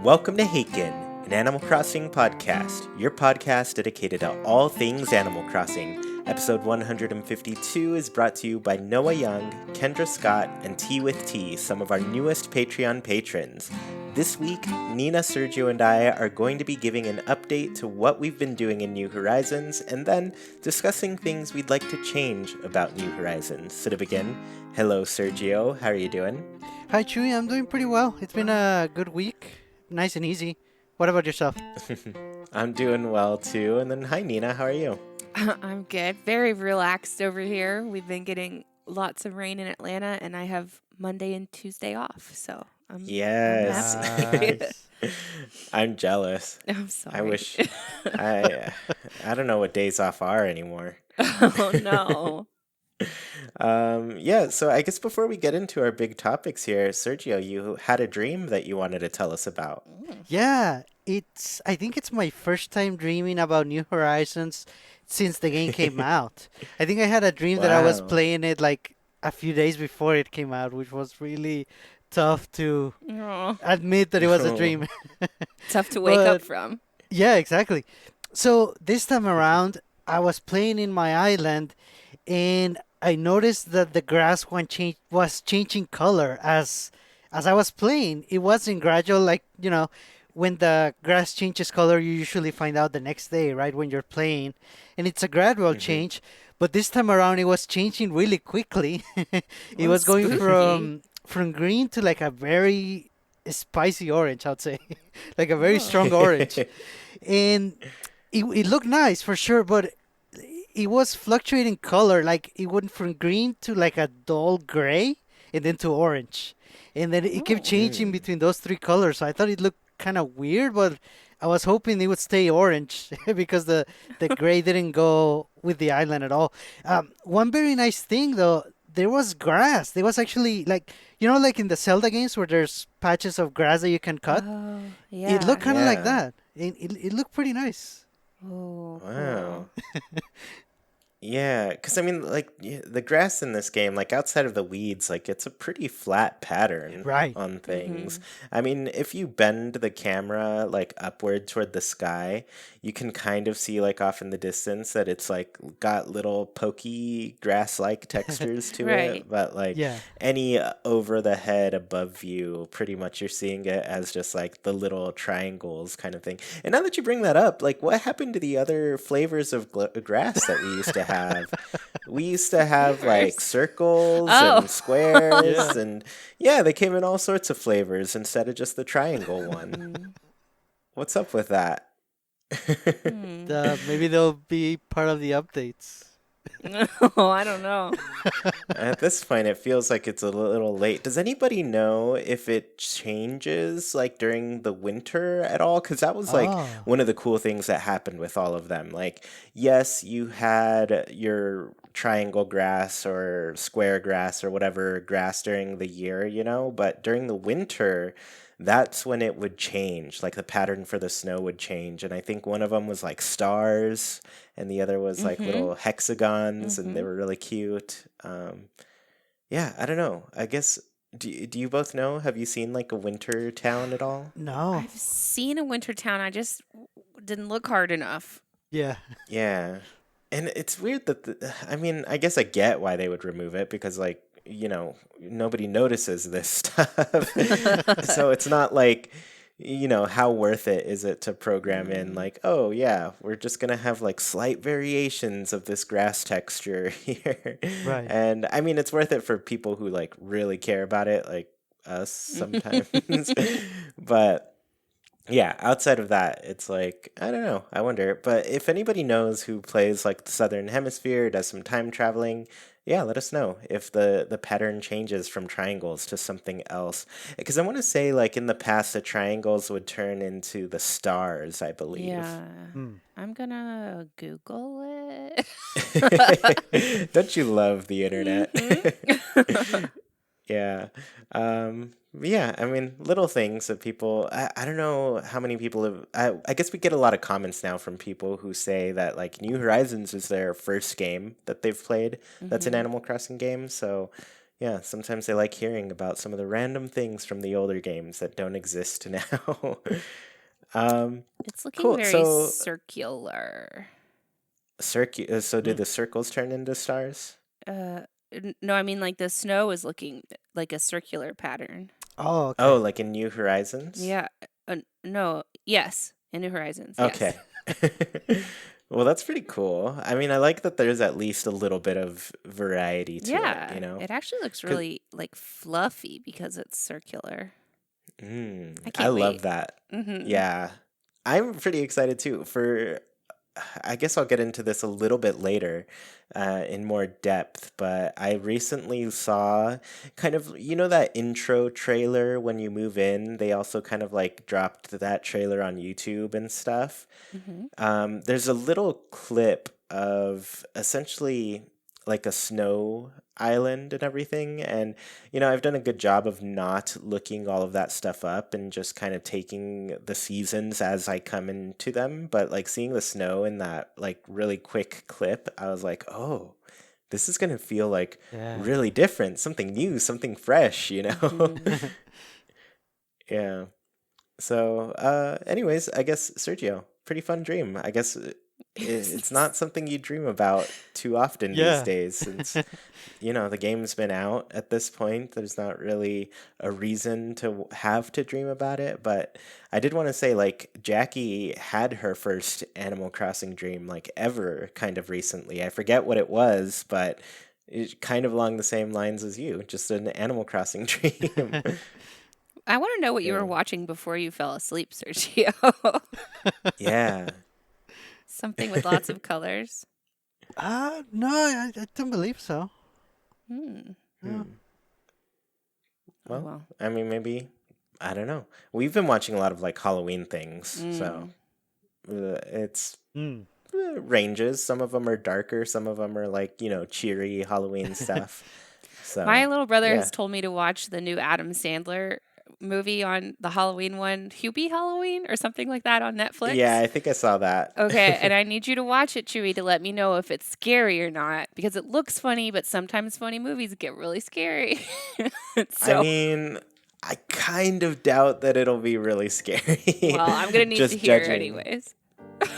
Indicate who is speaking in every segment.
Speaker 1: Welcome to Haken, an Animal Crossing podcast, your podcast dedicated to all things Animal Crossing. Episode 152 is brought to you by Noah Young, Kendra Scott, and Tea with Tea, some of our newest Patreon patrons. This week, Nina, Sergio, and I are going to be giving an update to what we've been doing in New Horizons, and then discussing things we'd like to change about New Horizons. So to begin, hello Sergio, how are you doing?
Speaker 2: Hi Chuy, I'm doing pretty well. It's been a good week. Nice and easy. What about yourself?
Speaker 1: I'm doing well too, and then hi Nina, how are you?
Speaker 3: I'm good. Very relaxed over here. We've been getting lots of rain in Atlanta, and I have Monday and Tuesday off, so I'm
Speaker 1: Yes.
Speaker 3: happy.
Speaker 2: Nice.
Speaker 1: I'm jealous.
Speaker 3: I'm sorry.
Speaker 1: I wish I don't know what days off are anymore.
Speaker 3: Oh no.
Speaker 1: So I guess before we get into our big topics here, Sergio, you had a dream that you wanted to tell us about.
Speaker 2: Yeah, I think it's my first time dreaming about New Horizons since the game came out. I think I had a dream that I was
Speaker 1: Wow.
Speaker 2: playing it like a few days before it came out, which was really tough to
Speaker 3: Oh,
Speaker 2: admit that it was a dream.
Speaker 3: tough to wake up
Speaker 2: But
Speaker 3: from.
Speaker 2: yeah, exactly. So this time around, I was playing in my island, and I noticed that the grass was changing color as I was playing. It wasn't gradual, like when the grass changes color, you usually find out the next day, right? When you're playing, and it's a gradual
Speaker 1: hmm
Speaker 2: change. But this time around, it was changing really quickly. It
Speaker 3: Oh,
Speaker 2: was going
Speaker 3: spooky.
Speaker 2: from green to like a very spicy orange, I'd say, like a very
Speaker 3: Oh.
Speaker 2: strong orange, and it looked nice for sure, but it was fluctuating color. Like it went from green to like a dull gray, and then to orange, and then it kept
Speaker 3: Oh.
Speaker 2: changing
Speaker 1: Mm.
Speaker 2: between those three colors. So I thought it looked kind of weird, but I was hoping it would stay orange because the gray didn't go with the island at all. One very nice thing though, there was grass. There was actually like like in the Zelda games where there's patches of grass that you can cut.
Speaker 3: Oh,
Speaker 2: It looked
Speaker 3: yeah.
Speaker 2: kind of like
Speaker 1: Yeah.
Speaker 2: that. It looked pretty nice.
Speaker 3: Oh, cool.
Speaker 1: Wow. Yeah, because I mean, like the grass in this game, like outside of the weeds, like it's a pretty flat pattern
Speaker 2: Right.
Speaker 1: on things.
Speaker 3: Mhm.
Speaker 1: I mean, if you bend the camera like upward toward the sky, you can kind of see like off in the distance that it's like got little pokey grass-like textures to
Speaker 3: Right.
Speaker 1: it, but like
Speaker 2: Yeah.
Speaker 1: any over the head above view, pretty much you're seeing it as just like the little triangles kind of thing. And now that you bring that up, like what happened to the other flavors of grass that we used to have? We used to have like
Speaker 3: Flavors.
Speaker 1: circles
Speaker 3: Oh.
Speaker 1: and squares,
Speaker 2: Yeah.
Speaker 1: and yeah, they came in all sorts of flavors instead of just the triangle one.
Speaker 3: Mm.
Speaker 1: What's up with that?
Speaker 3: Hmm.
Speaker 2: Maybe they'll be part of the updates.
Speaker 3: Oh, I don't know.
Speaker 1: At this point, it feels like it's a little late. Does anybody know if it changes like during the winter at all? Because that was like
Speaker 2: Oh.
Speaker 1: one of the cool things that happened with all of them. Like, yes, you had your triangle grass or square grass or whatever grass during the year, but during the winter, that's when it would change. Like the pattern for the snow would change. And I think one of them was like stars and the other was like
Speaker 3: Mhm.
Speaker 1: little hexagons, and they
Speaker 3: Mhm.
Speaker 1: were really cute. Yeah, I don't know. I guess do you both know? Have you seen like a winter town at all?
Speaker 2: No.
Speaker 3: I've seen a winter town. I just didn't look hard enough.
Speaker 2: Yeah.
Speaker 1: Yeah, and it's weird that I mean, I guess I get why they would remove it because like nobody notices this stuff, so it's not like how worth it is it to program in
Speaker 3: Mm.
Speaker 1: like, oh yeah, we're just gonna have like slight variations of this grass texture here.
Speaker 2: Right.
Speaker 1: And I mean it's worth it for people who like really care about it, like us sometimes. But yeah, outside of that, it's like I don't know, I wonder. But if anybody knows who plays like the Southern Hemisphere, does some time traveling, yeah, let us know if the pattern changes from triangles to something else. Because I want to say, like in the past, the triangles would turn into the stars, I believe.
Speaker 3: Yeah.
Speaker 2: Hmm.
Speaker 3: I'm gonna Google it.
Speaker 1: Don't you love the internet?
Speaker 3: Mhm.
Speaker 1: Yeah. Yeah, I mean, little things that people, I don't know how many people have, I guess we get a lot of comments now from people who say that like New Horizons is their first game that they've played that's an
Speaker 3: Mhm.
Speaker 1: Animal Crossing game. So Yeah, sometimes I like hearing about some of the random things from the older games that don't exist now. um,
Speaker 3: It's looking
Speaker 1: cool.
Speaker 3: very
Speaker 1: So,
Speaker 3: circular.
Speaker 1: so do
Speaker 2: Hmm.
Speaker 1: the circles turn into stars?
Speaker 3: Uh, no, I mean like the snow is looking like a circular pattern.
Speaker 2: Oh,
Speaker 1: Oh,
Speaker 2: okay.
Speaker 1: like in New Horizons?
Speaker 3: Yeah. No. Yes. In New Horizons. Yes.
Speaker 1: Okay. Well, that's pretty cool. I mean, I like that there's at least a little bit of variety to it,
Speaker 3: Yeah.
Speaker 1: you know?
Speaker 3: It actually looks
Speaker 1: 'Cause-
Speaker 3: really like fluffy because it's circular. I
Speaker 1: I
Speaker 3: can't
Speaker 1: love
Speaker 3: wait.
Speaker 1: that.
Speaker 3: Mm-hmm.
Speaker 1: Yeah. I'm pretty excited too. I guess I'll get into this a little bit later in more depth, but I recently saw kind of, that intro trailer when you move in? They also kind of like dropped that trailer on YouTube and stuff.
Speaker 3: Mm-hmm.
Speaker 1: There's a little clip of essentially like a snow island and everything. And, I've done a good job of not looking all of that stuff up and just kind of taking the seasons as I come into them. But like seeing the snow in that like really quick clip, I was like, oh, this is going to feel like
Speaker 2: Yeah.
Speaker 1: really different, something new, something fresh,
Speaker 3: Mm-hmm.
Speaker 1: Yeah. So, anyways, I guess Sergio, pretty fun dream. I guess it's not something you dream about too often these
Speaker 2: Yeah.
Speaker 1: days since, the game's been out at this point. There's not really a reason to have to dream about it. But I did want to say, like, Jackie had her first Animal Crossing dream, like, ever kind of recently. I forget what it was, but it kind of along the same lines as you, just an Animal Crossing dream.
Speaker 3: I want to know what you were
Speaker 1: Yeah.
Speaker 3: watching before you fell asleep, Sergio.
Speaker 1: Yeah.
Speaker 3: Something with lots of colors.
Speaker 2: No, I don't believe so.
Speaker 3: Hmm.
Speaker 2: No.
Speaker 1: Hmm.
Speaker 3: Oh
Speaker 1: Well,
Speaker 3: well.
Speaker 1: I mean, maybe, I don't know. We've been watching a lot of like Halloween things, so
Speaker 3: Mm.
Speaker 1: it's
Speaker 2: Mm.
Speaker 1: ranges. Some of them are darker, some of them are like, cheery Halloween stuff.
Speaker 3: My
Speaker 1: So,
Speaker 3: little brother
Speaker 1: yeah.
Speaker 3: has told me to watch the new Adam Sandler movie on the Halloween one, Hubie Halloween or something like that on
Speaker 1: Yeah,
Speaker 3: Netflix.
Speaker 1: I think I saw that.
Speaker 3: Okay, and I need you to watch it, Chewy, to let me know if it's scary or not because it looks funny, but sometimes funny movies get really scary.
Speaker 1: I
Speaker 3: So,
Speaker 1: mean, I kind of doubt that it'll be really scary,
Speaker 3: well, I'm gonna need to
Speaker 1: just
Speaker 3: hear
Speaker 1: judging.
Speaker 3: anyways.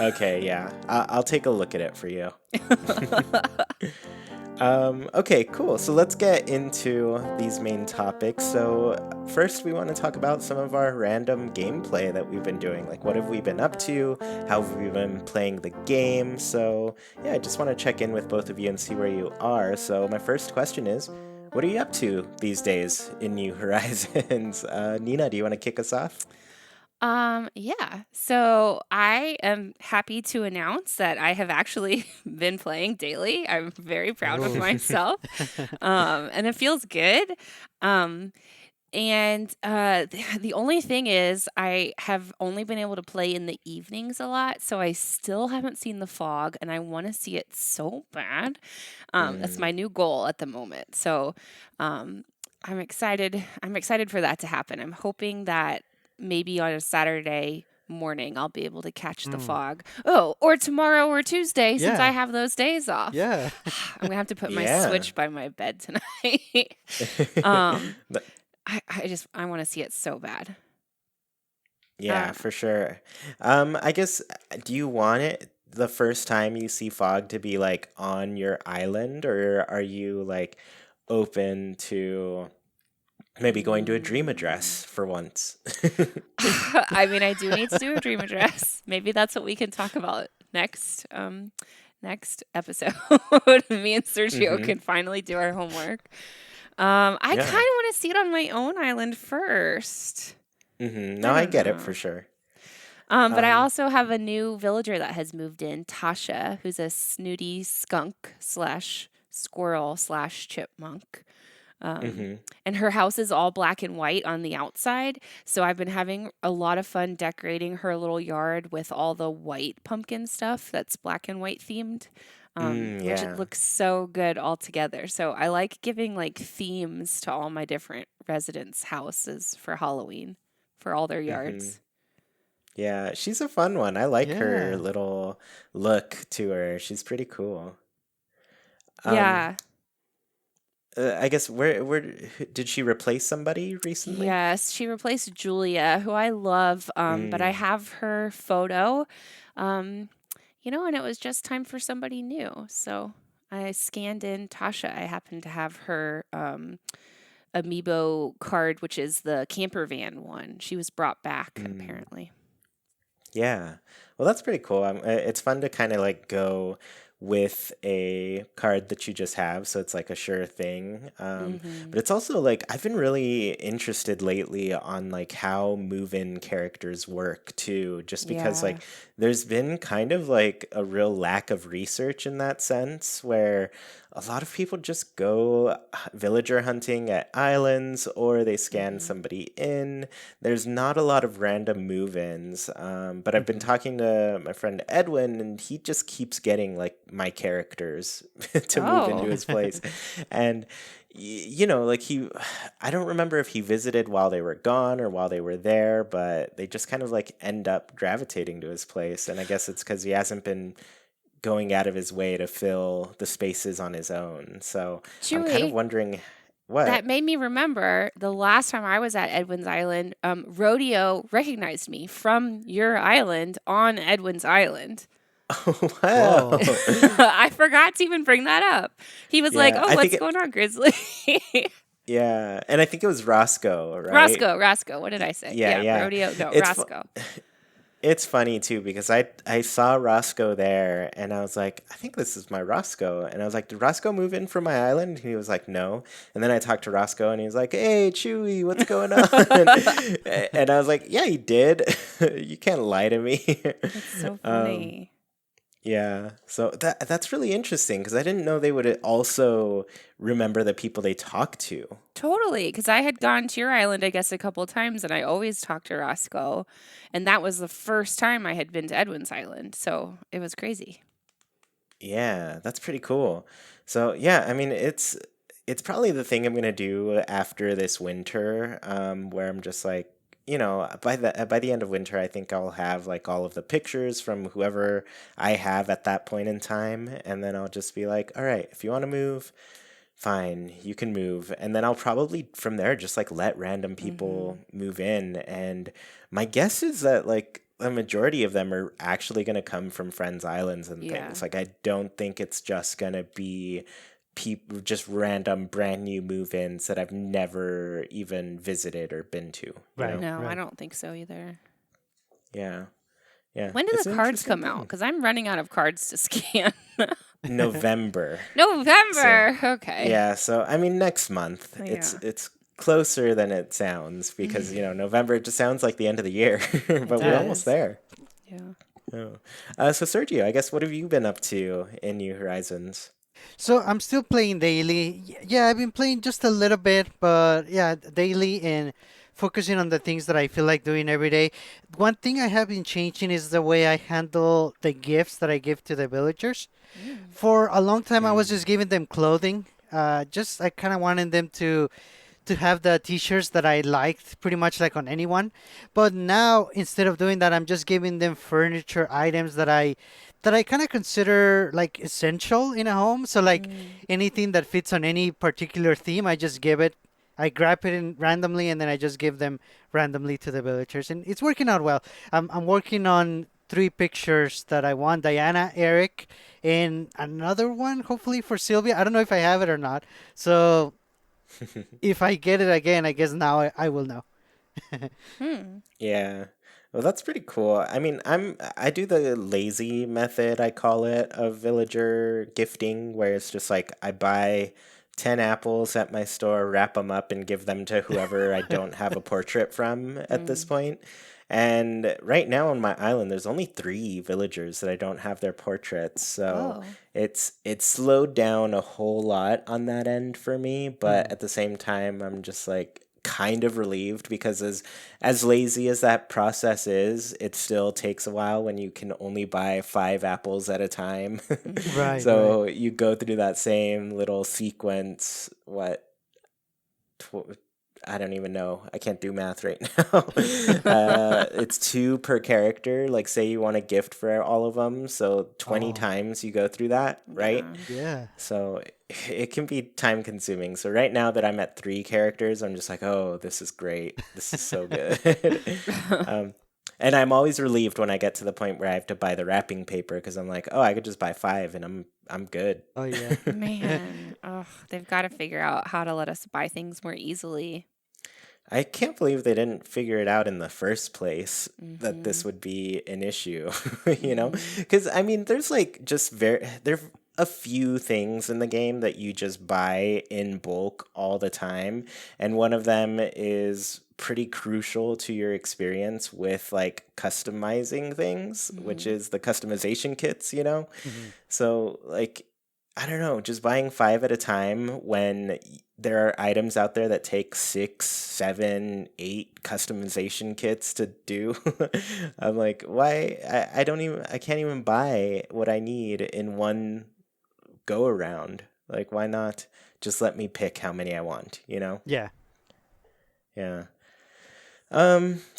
Speaker 1: Okay, yeah. I'll take a look at it for you. Okay, cool. So let's get into these main topics. So, first, we want to talk about some of our random gameplay that we've been doing. Like, what have we been up to? How have we been playing the game? So, yeah, I just want to check in with both of you and see where you are. So, my first question is, what are you up to these days in New Horizons? Nina, do you want to kick us off?
Speaker 3: Yeah. So I am happy to announce that I have actually been playing daily. I'm very proud of
Speaker 2: Oh.
Speaker 3: myself. And it feels good. Um, and the only thing is, I have only been able to play in the evenings a lot, so I still haven't seen the fog, and I want to see it so bad. That's
Speaker 1: Mm,
Speaker 3: my new goal at the moment. So, um, I'm excited. I'm excited for that to happen. I'm hoping that maybe on a Saturday morning I'll be able to catch the
Speaker 2: Mm.
Speaker 3: fog. Oh, or tomorrow or Tuesday since I
Speaker 2: Yeah.
Speaker 3: have those days off.
Speaker 2: Yeah.
Speaker 3: I'm gonna have to put my
Speaker 1: yeah.
Speaker 3: Switch by my bed tonight. um, I want to see it so bad.
Speaker 1: Yeah,
Speaker 3: Uh,
Speaker 1: for sure. I guess, do you want it the first time you see fog to be like on your island, or are you like open to maybe going to a dream
Speaker 3: mm,
Speaker 1: address for once?
Speaker 3: I mean, I do need to do a dream address. Maybe that's what we can talk about next episode. Me and Sergio
Speaker 1: Mm-hmm.
Speaker 3: can finally do our homework. I kind of
Speaker 1: Yeah.
Speaker 3: want to see it on my own island first.
Speaker 1: Mm-hmm. No,
Speaker 3: I
Speaker 1: I
Speaker 3: don't
Speaker 1: get it for
Speaker 3: know.
Speaker 1: sure.
Speaker 3: But I
Speaker 1: Um,
Speaker 3: also have a new villager that has moved in, Tasha, who's a snooty skunk slash squirrel slash chipmunk. Um,
Speaker 1: mm-hmm.
Speaker 3: and her house is all black and white on the outside. So I've been having a lot of fun decorating her little yard with all the white pumpkin stuff that's black and white themed, which it
Speaker 1: Yeah.
Speaker 3: looks so good all together. So I like giving like themes to all my different residents' houses for Halloween for all their
Speaker 1: Mm-hmm.
Speaker 3: yards.
Speaker 1: Yeah, she's a fun one. I like her
Speaker 2: Yeah.
Speaker 1: little look to her. She's pretty cool. Um,
Speaker 3: Yeah.
Speaker 1: I guess where did she replace somebody recently?
Speaker 3: Yes, she replaced Julia, who I love, but I
Speaker 1: Mm,
Speaker 3: have her photo, um, and it was just time for somebody new. So I scanned in Tasha. I happen to have her amiibo card, which is the camper van one. She was brought back,
Speaker 1: mm.
Speaker 3: apparently.
Speaker 1: Yeah. Well, that's pretty cool. It's fun to kind of like go with a card that you just have, so it's like a sure thing.
Speaker 3: Hmm.
Speaker 1: But it's also like I've been really interested lately on like how move-in characters work too, just because
Speaker 3: Yeah.
Speaker 1: like there's been kind of like a real lack of research in that sense, where a lot of people just go villager hunting at islands or they scan
Speaker 3: Hmm.
Speaker 1: somebody in. There's not a lot of random move-ins, but I've been
Speaker 2: Mhm.
Speaker 1: talking to my friend Edwin, and he just keeps getting like my characters to move into
Speaker 3: Oh.
Speaker 1: his place, and like I don't remember if he visited while they were gone or while they were there, but they just kind of like end up gravitating to his place, and I guess it's because he hasn't been going out of his way to fill the spaces on his own. So I'm kind of
Speaker 3: Chewy,
Speaker 1: wondering
Speaker 3: that
Speaker 1: what.
Speaker 3: made me remember the last time I was at Edwin's Island, Rodeo recognized me from your island on Edwin's Island.
Speaker 1: Oh,
Speaker 2: Whoa.
Speaker 1: wow.
Speaker 3: I forgot to even bring that up. He was like,
Speaker 1: Yeah,
Speaker 3: "Oh,
Speaker 1: I think
Speaker 3: what's
Speaker 1: it,
Speaker 3: going on, Grizzly?"
Speaker 1: yeah, and I think it was Roscoe, right?
Speaker 3: Roscoe. What did I say?
Speaker 1: Yeah,
Speaker 3: Yeah,
Speaker 1: yeah.
Speaker 3: Rodeo. No,
Speaker 1: It's fu-
Speaker 3: Roscoe.
Speaker 1: it's funny too because I saw Roscoe there and I was like, I think this is my Roscoe. And I was like, did Roscoe move in from my island? And he was like, no. And then I talked to Roscoe and he was like, hey, Chewy, what's going on? And I was like, yeah, he did. You can't lie to me.
Speaker 3: That's so
Speaker 1: Um,
Speaker 3: funny.
Speaker 1: yeah. So that's really interesting because I didn't know they would also remember the people they talk to.
Speaker 3: Totally, because I had gone to your island, I guess, a couple times, and I always talked to Roscoe, and that was the first time I had been to Edwin's Island, so it was crazy.
Speaker 1: Yeah, that's pretty cool. So yeah, I mean it's probably the thing I'm gonna do after this winter, where I'm just like, by the end of winter, I think I'll have like all of the pictures from whoever I have at that point in time, and then I'll just be like, all right, if you want to move, fine, you can move. And then I'll probably from there just like let random
Speaker 3: Hmm.
Speaker 1: people move in. And my guess is that like a majority of them are actually going to come from Friends Islands and
Speaker 3: Yeah.
Speaker 1: things. Like I don't think it's just going to be people just random brand new move-ins that I've never even visited or been to, you
Speaker 2: Right,
Speaker 1: know?
Speaker 3: No, I
Speaker 2: right.
Speaker 3: don't think so either.
Speaker 1: Yeah. Yeah.
Speaker 3: When do
Speaker 1: It's
Speaker 3: the
Speaker 1: an
Speaker 3: cards
Speaker 1: interesting
Speaker 3: come out?
Speaker 1: thing.
Speaker 3: Because I'm running out of cards to scan.
Speaker 1: November. So
Speaker 3: November. Okay.
Speaker 1: yeah, so I mean next month. It's
Speaker 3: Yeah,
Speaker 1: it's closer than it sounds because November just sounds like the end of the year,
Speaker 3: it
Speaker 1: but we're almost
Speaker 3: does.
Speaker 1: there.
Speaker 3: Yeah.
Speaker 1: Oh. So Sergio, I guess what have you been up to in New Horizons?
Speaker 2: So I'm still playing daily. Yeah, I've been playing just a little bit, but yeah, daily and focusing on the things that I feel like doing every day. One thing I have been changing is the way I handle the gifts that I give to the villagers.
Speaker 3: Mm.
Speaker 2: For a long time, I was
Speaker 1: Mm.
Speaker 2: just giving them clothing. Just I kind of wanted them to have the t-shirts that I liked pretty much like on anyone. But now instead of doing that, I'm just giving them furniture items that I kind of consider like essential in a home. So like
Speaker 3: Mm.
Speaker 2: anything that fits on any particular theme, I just give it. I grab it in randomly and then I just give them randomly to the villagers, and it's working out well. I'm working on three pictures that I want: Diana, Eric, and another one hopefully for Sylvia. I don't know if I have it or not. So if I get it again, I guess now I will know.
Speaker 3: Hmm.
Speaker 1: Yeah. Well, that's pretty cool. I mean, I do the lazy method, I call it, of villager gifting, where it's just like I buy 10 apples at my store, wrap them up, and give them to whoever I don't have a portrait from at this
Speaker 3: Mm.
Speaker 1: point. And right now on my island, there's only three villagers that I don't have their portraits. So
Speaker 3: Oh.
Speaker 1: it's slowed down a whole lot on that end for me. But
Speaker 2: Mhm.
Speaker 1: at the same time, I'm just like kind of relieved because as lazy as that process is, it still takes a while when you can only buy 5 apples at a time.
Speaker 3: Hmm.
Speaker 2: Right, right.
Speaker 1: So you go through that same little sequence, what, tw- I don't even know. I can't do math right now. It's two per character. Like, say you want a gift for all of them. So 20
Speaker 2: Oh,
Speaker 1: times you go through that, right?
Speaker 3: Yeah.
Speaker 2: yeah.
Speaker 1: So it can be time consuming. So right now that I'm at 3 characters, I'm just like, oh, this is great. This is so good. um, and I'm always relieved when I get to the point where I have to buy the wrapping paper because I'm like, oh, I could just buy 5 and I'm good.
Speaker 2: Oh yeah.
Speaker 3: Man, oh, they've got to figure out how to let us buy things more easily.
Speaker 1: I can't believe they didn't figure it out in the first place that
Speaker 3: Mm-hmm.
Speaker 1: this would be an issue,
Speaker 3: Mm-hmm.
Speaker 1: Because I mean, there's like just there are a few things in the game that you just buy in bulk all the time, and one of them is pretty crucial to your experience with like customizing things, which
Speaker 3: Mm-hmm.
Speaker 1: is the customization kits.
Speaker 2: Hmm.
Speaker 1: So, like, I don't know, just buying 5 at a time when there are items out there that take 6, 7, 8 customization kits to do. I'm like, why? I can't even buy what I need in one go around. Like, why not just let me pick how many I want?
Speaker 2: Yeah.
Speaker 1: Yeah.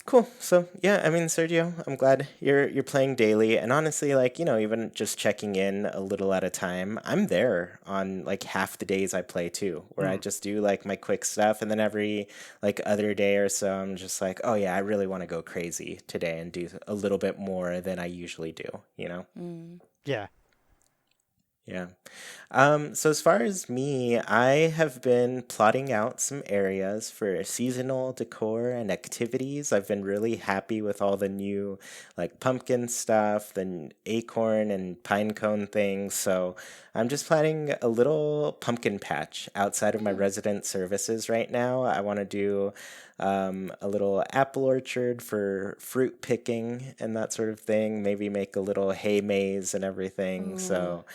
Speaker 1: Cool. So yeah, I mean, Sergio, I'm glad you're playing daily, and honestly, like, even just checking in a little at a time, I'm there on like half the days I play too, where I
Speaker 2: Mm.
Speaker 1: just do like my quick stuff, and then every like other day or so, I'm just like, oh yeah, I really want to go crazy today and do a little bit more than I usually do.
Speaker 3: Mm.
Speaker 2: Yeah.
Speaker 1: Yeah. So as far as me, I have been plotting out some areas for seasonal decor and activities. I've been really happy with all the new like pumpkin stuff, the acorn and pine cone things. So I'm just planning a little pumpkin patch outside of my
Speaker 3: Mm.
Speaker 1: resident services right now. I want to do a little apple orchard for fruit picking and that sort of thing. Maybe make a little hay maze and everything.
Speaker 3: Ooh.
Speaker 1: So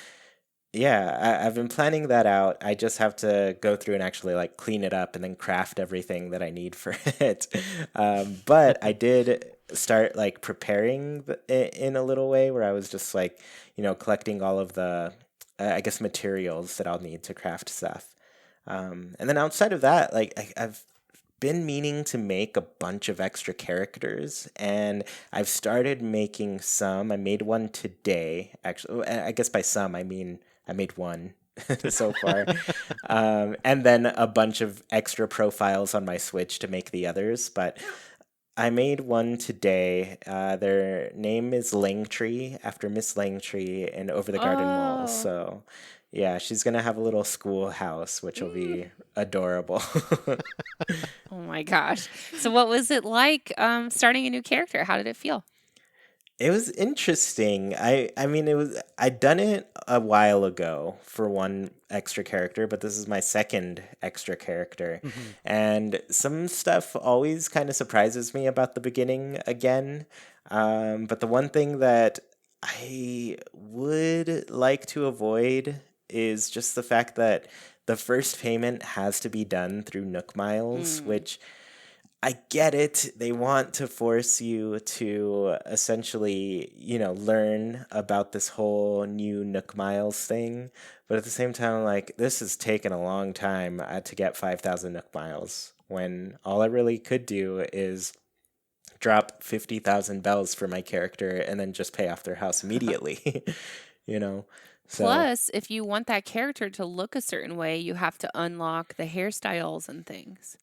Speaker 1: yeah, I've been planning that out. I just have to go through and actually like clean it up and then craft everything that I need for it. But I did start like preparing in a little way where I was just like, collecting all of the, I guess, materials that I'll need to craft stuff. And then outside of that, like I've been meaning to make a bunch of extra characters, and I've started making some. I made one today, actually. I guess by some, I mean I made one so far. And then a bunch of extra profiles on my Switch to make the others. But I made one today. Their name is Langtree, after Miss Langtree in Over the Garden Wall.
Speaker 3: Oh.
Speaker 1: So, yeah, she's gonna have a little schoolhouse, which will
Speaker 3: Mm.
Speaker 1: be adorable.
Speaker 3: Oh my gosh. So what was it like starting a new character? How did it feel?
Speaker 1: It was interesting. I mean, I'd done it a while ago for one extra character, but this is my second extra character.
Speaker 2: Hmm.
Speaker 1: And some stuff always kind of surprises me about the beginning again. But the one thing that I would like to avoid is just the fact that the first payment has to be done through Nook Miles,
Speaker 3: Mm.
Speaker 1: which I get it. They want to force you to essentially, learn about this whole new Nook Miles thing. But at the same time, like, this has taken a long time to get 5,000 Nook Miles when all I really could do is drop 50,000 bells for my character and then just pay off their house immediately, you know? So.
Speaker 3: Plus, if you want that character to look a certain way, you have to unlock the hairstyles and things.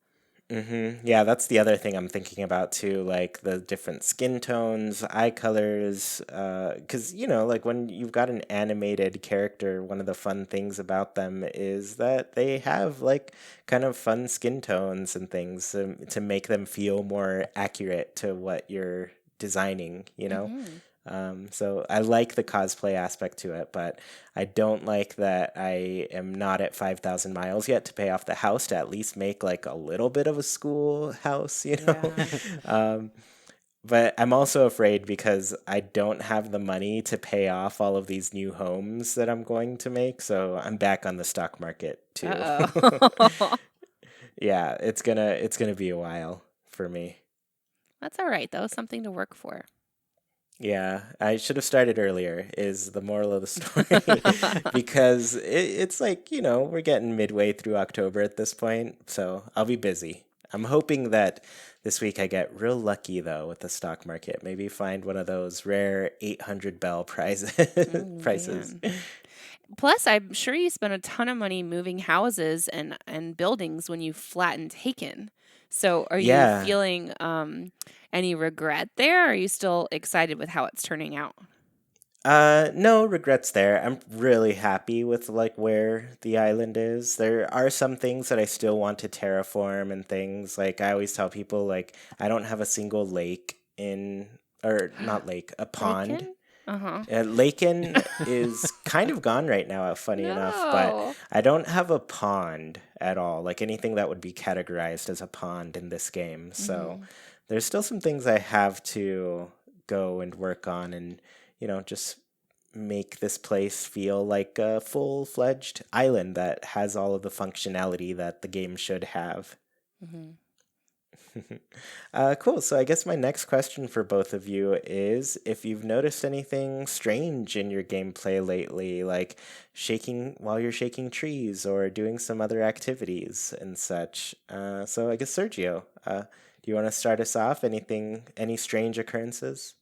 Speaker 1: Yeah, that's the other thing I'm thinking about too, like the different skin tones, eye colors. Because, like when you've got an animated character, one of the fun things about them is that they have like kind of fun skin tones and things to make them feel more accurate to what you're designing.
Speaker 3: Hmm.
Speaker 1: So I like the cosplay aspect to it, but I don't like that I am not at 5,000 miles yet to pay off the house to at least make like a little bit of a schoolhouse.
Speaker 3: Yeah.
Speaker 1: Um, but I'm also afraid because I don't have the money to pay off all of these new homes that I'm going to make, so I'm back on the stock market too.
Speaker 3: Uh-oh.
Speaker 1: Yeah, it's gonna be a while for me.
Speaker 3: That's all right, though. Something to work for.
Speaker 1: Yeah, I should have started earlier, is the moral of the story. Because it's like, we're getting midway through October at this point, so I'll be busy. I'm hoping that this week I get real lucky, though, with the stock market. Maybe find one of those rare 800 bell prices.
Speaker 3: Oh,
Speaker 1: prices.
Speaker 3: man. Plus, I'm sure you spent a ton of money moving houses and buildings when you flattened Haken. So, are you
Speaker 1: Yeah.
Speaker 3: feeling any regret there? Or are you still excited with how it's turning out?
Speaker 1: No regrets there. I'm really happy with like where the island is. There are some things that I still want to terraform and things. Like I always tell people like I don't have a single lake in or not lake, a pond.
Speaker 3: Laken? Uh huh.
Speaker 1: Laken is kind of gone right now, funny enough, but
Speaker 3: No.
Speaker 1: I don't have a pond at all, like anything that would be categorized as a pond in this game. So
Speaker 3: Hmm.
Speaker 1: there's still some things I have to go and work on and, just make this place feel like a full-fledged island that has all of the functionality that the game should have.
Speaker 3: Hmm.
Speaker 1: Cool. So I guess my next question for both of you is if you've noticed anything strange in your gameplay lately, like shaking while you're shaking trees or doing some other activities and such. So I guess Sergio, do you want to start us off? Any strange occurrences?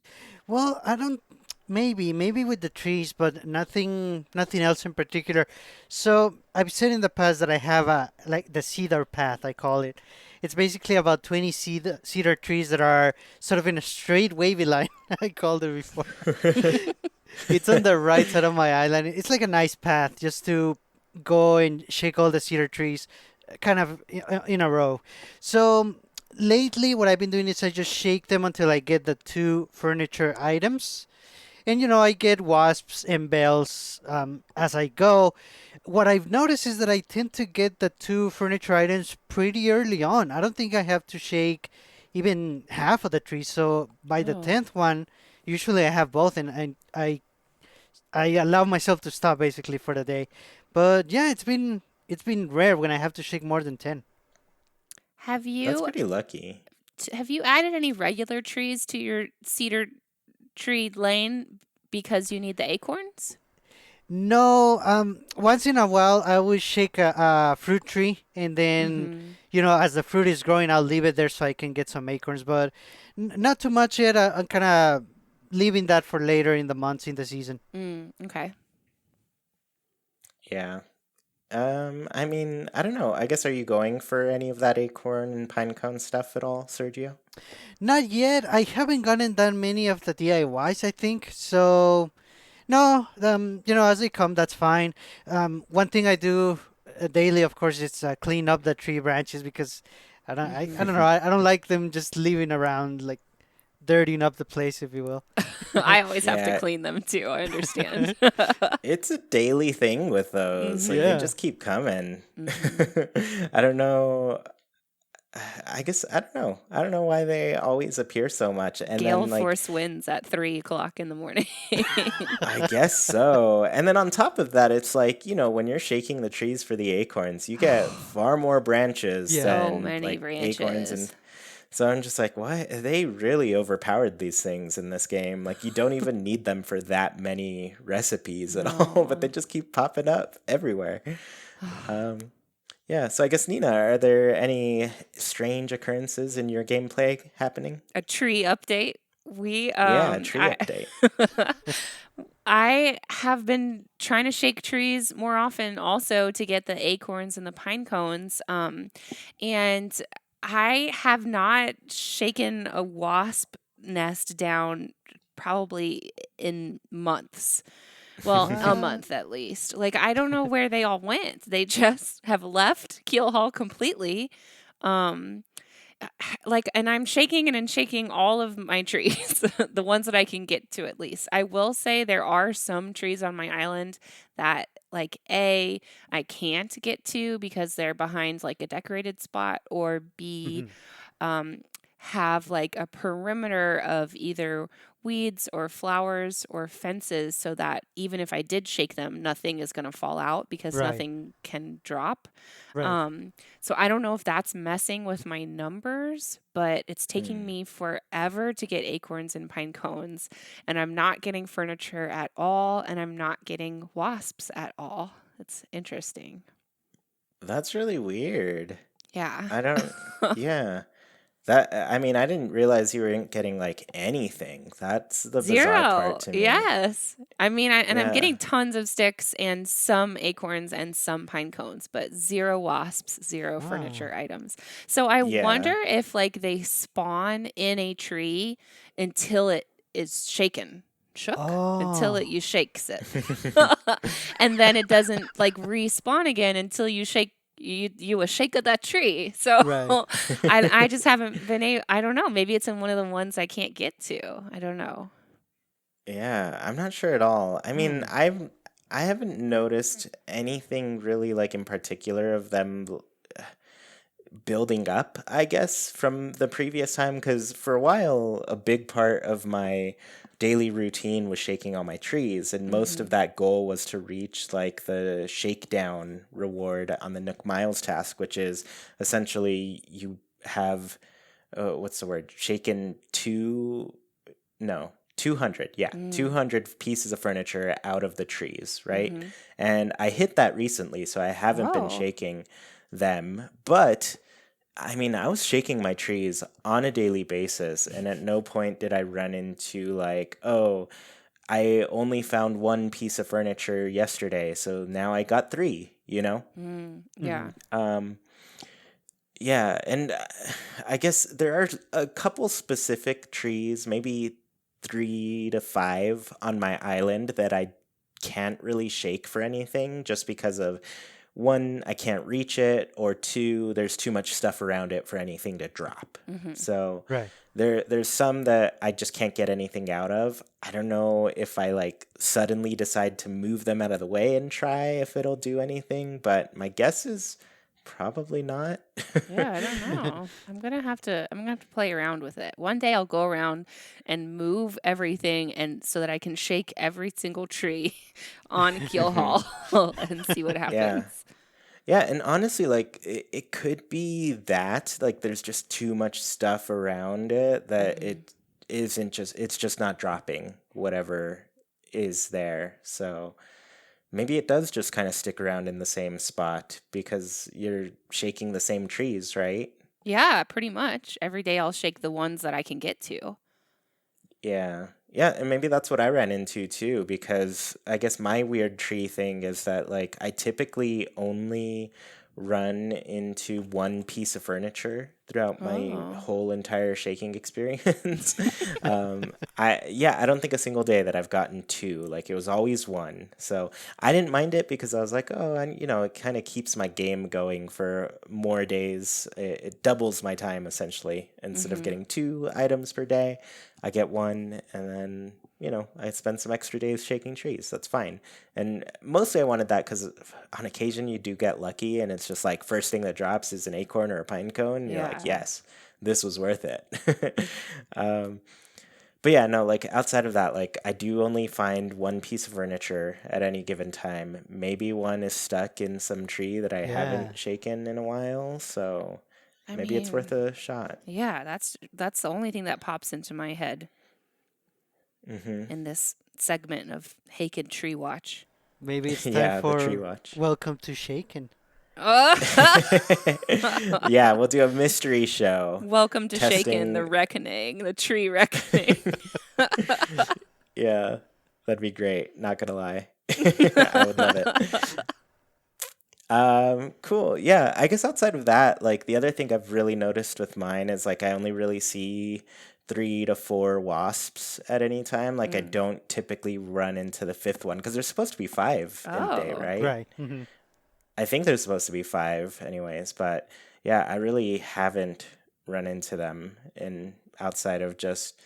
Speaker 2: Well, I don't. Maybe with the trees, but nothing else in particular. So I've said in the past that I have a like the cedar path, I call it. It's basically about 20 cedar trees that are sort of in a straight wavy line. I called it before. It's on the right side of my island. It's like a nice path just to go and shake all the cedar trees, kind of in a row. So lately, what I've been doing is I just shake them until I get the two furniture items. And I get wasps and bells as I go. What I've noticed is that I tend to get the two furniture items pretty early on. I don't think I have to shake even half of the tree. So by the
Speaker 3: Oh.
Speaker 2: 10th one, usually I have both, and I allow myself to stop basically for the day. But yeah, it's been rare when I have to shake more than 10.
Speaker 3: Have
Speaker 1: That's
Speaker 3: you
Speaker 1: pretty lucky.
Speaker 3: have you added any regular trees to your cedar tree lane because you need the acorns?
Speaker 2: No, once in a while I will shake a fruit tree, and then
Speaker 3: Mm-hmm.
Speaker 2: as the fruit is growing, I'll leave it there so I can get some acorns. But not too much yet. I'm kind of leaving that for later in the months in the season.
Speaker 3: Okay.
Speaker 1: Yeah. I mean, I don't know. I guess are you going for any of that acorn and pinecone stuff at all, Sergio?
Speaker 2: Not yet. I haven't gotten that many of the DIYs, I think. So no, as they come, that's fine. One thing I do daily, of course, is clean up the tree branches because I don't know. I don't like them just leaving around, like dirtying up the place, if you will.
Speaker 3: I always have to
Speaker 1: Yeah,
Speaker 3: clean them too. I understand.
Speaker 1: it's a daily thing with those. Like
Speaker 3: Mm-hmm.
Speaker 1: they
Speaker 2: Yeah.
Speaker 1: just keep coming.
Speaker 3: Mm-hmm.
Speaker 1: I don't know. I guess I don't know. I don't know why they always appear so much. And
Speaker 3: Gale
Speaker 1: then like
Speaker 3: force winds at 3 o'clock in the morning.
Speaker 1: I guess so. And then on top of that, it's like, when you're shaking the trees for the acorns, you get far more branches
Speaker 2: Yeah.
Speaker 3: So
Speaker 1: than
Speaker 3: many
Speaker 1: like acorns. And
Speaker 3: branches.
Speaker 1: so I'm just like, what? They really overpowered these things in this game. Like, you don't even need them for that many recipes at all, but they
Speaker 3: No.
Speaker 1: just keep popping up everywhere. Um, yeah, so I guess, Nina, are there any strange occurrences in your gameplay happening?
Speaker 3: A tree update. We
Speaker 1: Yeah, tree
Speaker 3: I
Speaker 1: update.
Speaker 3: I have been trying to shake trees more often also to get the acorns and the pine cones. And I have not shaken a wasp nest down probably in months. Well, a
Speaker 2: What?
Speaker 3: month at least. Like I don't know where they all went. They just have left Keel Hall completely. Um like and I'm shaking and shaking all of my trees, the ones that I can get to at least. I will say there are some trees on my island that like I can't get to because they're behind like a decorated spot, or B,
Speaker 2: Mhm.
Speaker 3: um, have like a perimeter of either weeds or flowers or fences so that even if I did shake them, nothing is going to fall out because
Speaker 2: Right.
Speaker 3: nothing can drop.
Speaker 2: Right.
Speaker 3: Um, so I don't know if that's messing with my numbers, but it's taking
Speaker 1: Hmm.
Speaker 3: me forever to get acorns and pine cones, and I'm not getting furniture at all, and I'm not getting wasps at all. It's interesting.
Speaker 1: That's really weird.
Speaker 3: Yeah.
Speaker 1: I don't, yeah. I mean, I didn't realize you weren't getting like anything. That's the bizarre part
Speaker 3: 0.
Speaker 1: to me.
Speaker 3: Yes. I mean, I'm
Speaker 1: Yeah.
Speaker 3: getting tons of sticks and some acorns and some pine cones, but 0 wasps, 0
Speaker 2: Oh.
Speaker 3: furniture items. So I
Speaker 1: Yeah.
Speaker 3: wonder if like they spawn in a tree until it is shook until
Speaker 2: Oh.
Speaker 3: it you shakes it. And then it doesn't like respawn again until you a shake of that tree. So
Speaker 2: Right.
Speaker 3: I just haven't been able. I don't know. Maybe it's in one of the ones I can't get to. I don't know.
Speaker 1: Yeah, I'm not sure at all. I mean,
Speaker 2: Hmm.
Speaker 1: I haven't noticed anything really like in particular of them building up, I guess, from the previous time. Because for a while, a big part of my daily routine was shaking all my trees, and most of
Speaker 3: Hmm.
Speaker 1: that goal was to reach like the shakedown reward on the Nook Miles task, which is essentially you have what's the word? Shaken two, no, 200, yeah,
Speaker 3: Mm.
Speaker 1: 200 pieces of furniture out of the trees, right?
Speaker 3: Hmm.
Speaker 1: And I hit that recently, so I haven't been
Speaker 3: Oh.
Speaker 1: shaking them, but I mean, I was shaking my trees on a daily basis, and at no point did I run into like, oh, I only found one piece of furniture yesterday, so now I got three, you know?
Speaker 3: Mm.
Speaker 2: Hmm.
Speaker 3: Yeah.
Speaker 1: Um, yeah, and I guess there are a couple specific trees, maybe 3 to 5 on my island that I can't really shake for anything just because of one, I can't reach it, or two, there's too much stuff around it for anything to drop.
Speaker 3: Hmm.
Speaker 1: So
Speaker 2: Right.
Speaker 1: there's some that I just can't get anything out of. I don't know if I like suddenly decide to move them out of the way and try if it'll do anything, but my guess is probably not.
Speaker 3: Yeah, I don't know. I'm gonna have to play around with it. One day I'll go around and move everything and so that I can shake every single tree on Keel Hall and see what
Speaker 1: Yeah.
Speaker 3: happens.
Speaker 1: Yeah, and honestly, like it could be that like there's just too much stuff around it that
Speaker 3: Hmm.
Speaker 1: it isn't just it's just not dropping whatever is there. So maybe it does just kind of stick around in the same spot because you're shaking the same trees, right?
Speaker 3: Yeah, pretty much. Every day I'll shake the ones that I can get to.
Speaker 1: Yeah. Yeah, and maybe that's what I ran into too, because I guess my weird tree thing is that like I typically only run into one piece of furniture throughout my
Speaker 3: Oh.
Speaker 1: whole entire shaking experience. I don't think a single day that I've gotten two. Like it was always one. So I didn't mind it because I was like, oh, and it kind of keeps my game going for more days. It doubles my time essentially. Instead of
Speaker 3: Hmm.
Speaker 1: getting 2 items per day, I get one, and then I spend some extra days shaking trees. That's fine. And mostly I wanted that because on occasion you do get lucky, and it's just like first thing that drops is an acorn or a pine cone. And you're like,
Speaker 3: Yeah.
Speaker 1: yes, this was worth it. um, but yeah, no, like outside of that, like I do only find one piece of furniture at any given time. Maybe one is stuck in some tree that I
Speaker 2: Yeah.
Speaker 1: haven't shaken in a while, so
Speaker 3: I
Speaker 1: maybe it's worth
Speaker 3: mean,
Speaker 1: a shot.
Speaker 3: yeah, that's the only thing that pops into my head
Speaker 1: Hmm.
Speaker 3: in this segment of Haken Tree Watch.
Speaker 2: Maybe it's time
Speaker 1: Yeah, the tree
Speaker 2: for
Speaker 1: watch.
Speaker 2: Welcome to Shaken.
Speaker 1: Yeah, we'll do a mystery show
Speaker 3: Welcome to Shaken, the
Speaker 1: testing.
Speaker 3: reckoning, the tree reckoning.
Speaker 1: Yeah, that'd be great. Not gonna lie. I would love it. Cool. Yeah, I guess outside of that, like the other thing I've really noticed with mine is like I only really see 3 to 4 wasps at any time. Like I
Speaker 3: Mm.
Speaker 1: don't typically run into the fifth one because there's supposed to be five in a day,
Speaker 3: Oh.
Speaker 1: right?
Speaker 2: Right. Hmm.
Speaker 1: I think there's supposed to be five anyways, but yeah, I really haven't run into them in outside of just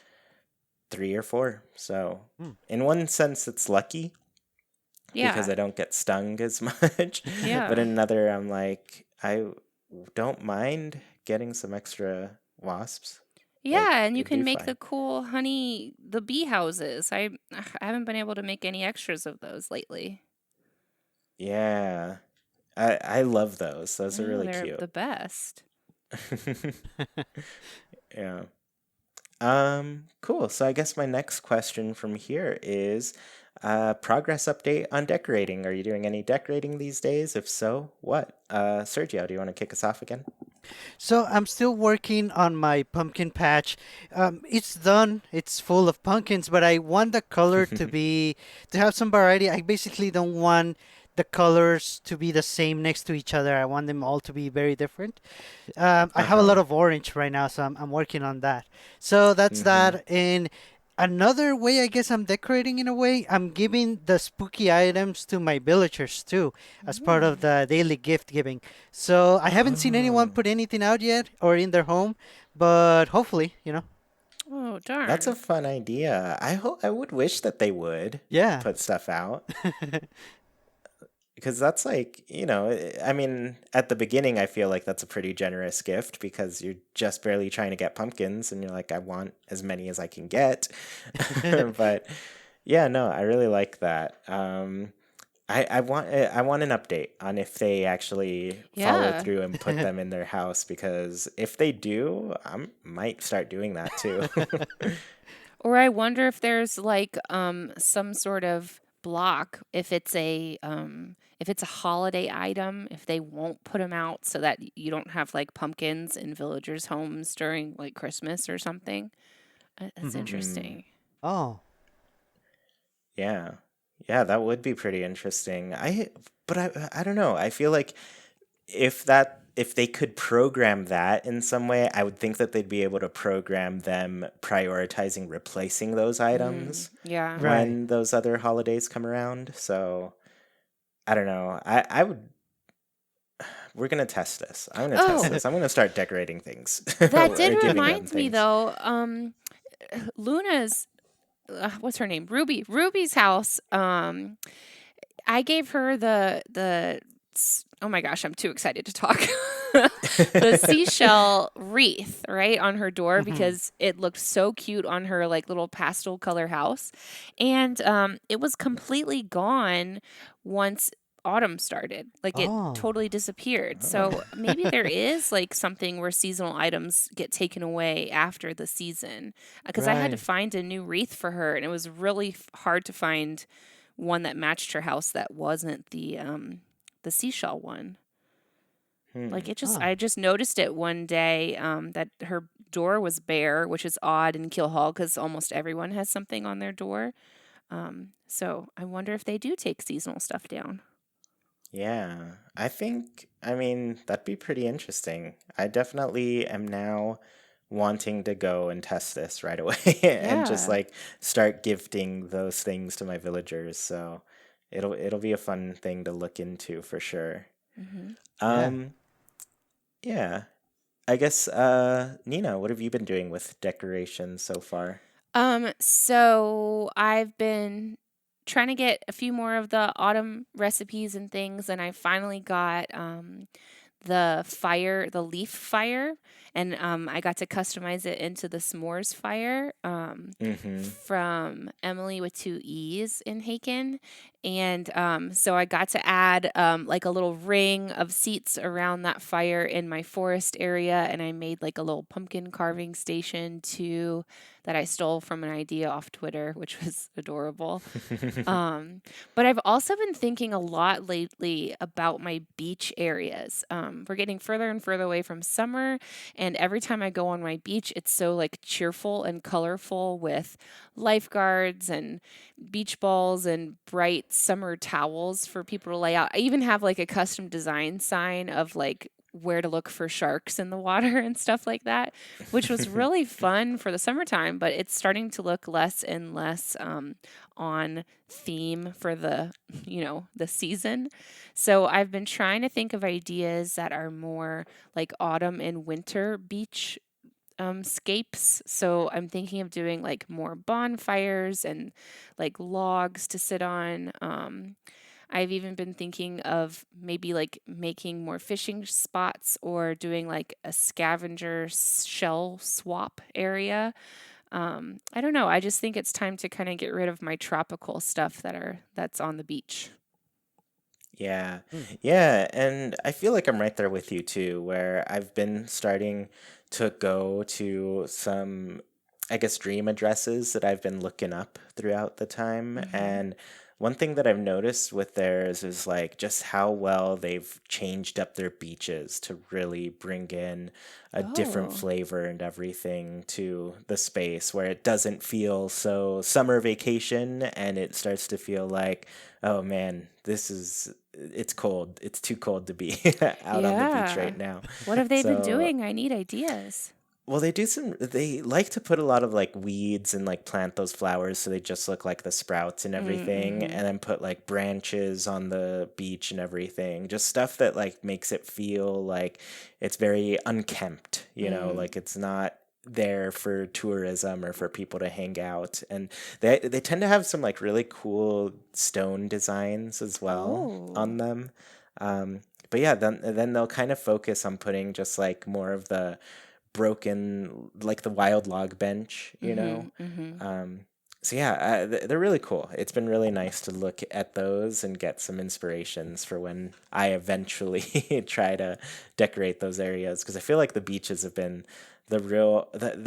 Speaker 1: 3 or 4. So in one sense it's lucky because
Speaker 3: Yeah.
Speaker 1: I don't get stung as much. But
Speaker 3: Yeah.
Speaker 1: in another, I'm like, I don't mind getting some extra wasps. Like,
Speaker 3: Yeah, and you
Speaker 1: it'd
Speaker 3: can
Speaker 1: be
Speaker 3: make
Speaker 1: fine.
Speaker 3: the cool the bee houses. I haven't been able to make any extras of those lately.
Speaker 1: Yeah. I love those. Those are
Speaker 3: Yeah,
Speaker 1: really
Speaker 3: they're
Speaker 1: cute.
Speaker 3: the best.
Speaker 1: Yeah. Cool. So I guess my next question from here is progress update on decorating. Are you doing any decorating these days? If so, what? Sergio, do you want to kick us off again?
Speaker 2: So I'm still working on my pumpkin patch. It's done. It's full of pumpkins, but I want the color to have some variety. I basically don't want the colors to be the same next to each other. I want them all to be very different. I have a lot
Speaker 1: Uh-huh.
Speaker 2: of orange right now, so I'm working on that. So that's
Speaker 1: Mm-hmm.
Speaker 2: that. And another way, I guess I'm decorating in a way, I'm giving the spooky items to my villagers too, as part of
Speaker 3: Mm.
Speaker 2: the daily gift giving. So I haven't seen anyone
Speaker 1: Oh,
Speaker 2: put anything out yet or in their home, but hopefully.
Speaker 3: Oh,
Speaker 1: that's a
Speaker 3: darn.
Speaker 1: fun idea. I would wish that they would
Speaker 2: Yeah.
Speaker 1: put stuff out. Because that's like, I mean, at the beginning, I feel like that's a pretty generous gift because you're just barely trying to get pumpkins and you're like, I want as many as I can get. But yeah, no, I really like that. I want an update on if they actually follow
Speaker 3: Yeah.
Speaker 1: through and put them in their house because if they do, I might start doing that too.
Speaker 3: Or I wonder if there's like some sort of block if it's a holiday item, if they won't put them out so that you don't have like pumpkins in villagers' homes during like Christmas or something. That's
Speaker 1: Hmm.
Speaker 3: interesting.
Speaker 2: Oh,
Speaker 1: Yeah. Yeah, that would be pretty interesting. But I don't know. I feel like if they could program that in some way, I would think that they'd be able to program them prioritizing replacing those
Speaker 3: Mm,
Speaker 1: items
Speaker 3: yeah.
Speaker 2: right.
Speaker 1: when those other holidays come around. So I don't know. I would we're gonna test this. I'm gonna test
Speaker 3: Oh,
Speaker 1: this. I'm gonna start decorating things
Speaker 3: that did
Speaker 1: or giving them
Speaker 3: remind me
Speaker 1: things.
Speaker 3: though. Luna's what's her name? Ruby. Ruby's house. I gave her oh my gosh, I'm too excited to talk. The seashell wreath, right, on her door
Speaker 2: Hmm.
Speaker 3: because it looked so cute on her like little pastel color house. And it was completely gone once autumn started. Like it
Speaker 2: Oh,
Speaker 3: totally disappeared.
Speaker 1: Oh.
Speaker 3: So maybe there is like something where seasonal items get taken away after the season. Because I had to
Speaker 2: right.
Speaker 3: find a new wreath for her and it was really hard to find one that matched her house that wasn't the seashell one. Like
Speaker 1: Hmm.
Speaker 2: Ah,
Speaker 3: I just noticed it one day that her door was bare, which is odd in Kill Hall because almost everyone has something on their door. So I wonder if they do take seasonal stuff down.
Speaker 1: Yeah. I mean, that'd be pretty interesting. I definitely am now wanting to go and test this right away and just
Speaker 3: Yeah.
Speaker 1: like start gifting those things to my villagers. So it'll be a fun thing to look into for sure.
Speaker 3: Hmm.
Speaker 2: yeah.
Speaker 1: Um, yeah. I guess Nina, what have you been doing with decorations so far?
Speaker 3: So I've been trying to get a few more of the autumn recipes and things, and I finally got the leaf fire, and I got to customize it into the s'mores fire
Speaker 1: Mm-hmm.
Speaker 3: from Emily with two E's in Haken. And so I got to add like a little ring of seats around that fire in my forest area, and I made like a little pumpkin carving station too that I stole from an idea off Twitter, which was adorable. Um, but I've also been thinking a lot lately about my beach areas. We're getting further and further away from summer, and every time I go on my beach, it's so like cheerful and colorful with lifeguards and beach balls and bright summer towels for people to lay out. I even have like a custom design sign of like where to look for sharks in the water and stuff like that, which was really fun for the summertime, but it's starting to look less and less on theme for the season. So I've been trying to think of ideas that are more like autumn and winter beach scapes. So I'm thinking of doing like more bonfires and like logs to sit on. I've even been thinking of maybe like making more fishing spots or doing like a scavenger shell swap area. I don't know. I just think it's time to kind of get rid of my tropical stuff that's on the beach.
Speaker 1: Yeah.
Speaker 2: Hmm.
Speaker 1: Yeah, and I feel like I'm right there with you too, where I've been starting to go to some, I guess, dream addresses that I've been looking up throughout the time.
Speaker 3: Hmm.
Speaker 1: And one thing that I've noticed with theirs is like just how well they've changed up their beaches to really bring in a different
Speaker 3: Oh.
Speaker 1: flavor and everything to the space where it doesn't feel so summer vacation and it starts to feel like, oh man, it's cold. It's too cold to be out on the beach
Speaker 3: Yeah.
Speaker 1: right now.
Speaker 3: What have they been
Speaker 1: So
Speaker 3: doing? I need ideas.
Speaker 1: well, they like to put a lot of like weeds and like plant those flowers so they just look like the sprouts and everything,
Speaker 3: Mm-hmm.
Speaker 1: and then put like branches on the beach and everything. Just stuff that like makes it feel like it's very unkempt,
Speaker 3: Mm.
Speaker 1: like it's not there for tourism or for people to hang out. And they tend to have some like really cool stone designs as well
Speaker 3: Oh.
Speaker 1: on them. Um, but yeah, then they'll kind of focus on putting just like more of the broken, like the wild log bench,
Speaker 3: Mm-hmm. Mm-hmm.
Speaker 1: um, so yeah, they're really cool. It's been really nice to look at those and get some inspirations for when I eventually try to decorate those areas, because I feel like the beaches have been they've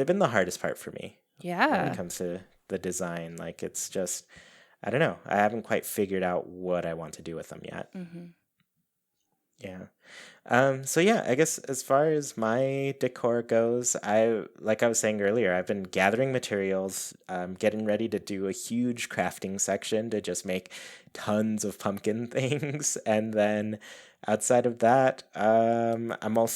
Speaker 1: been the hardest part for me when it
Speaker 3: Yeah.
Speaker 1: comes to the design. Like it's just, I don't know, I haven't quite figured out what I want to do with them yet.
Speaker 3: Mm-hmm.
Speaker 1: Yeah. So yeah, I guess as far as my decor goes, like I was saying earlier, I've been gathering materials, getting ready to do a huge crafting section to just make tons of pumpkin things. And then outside of that, I've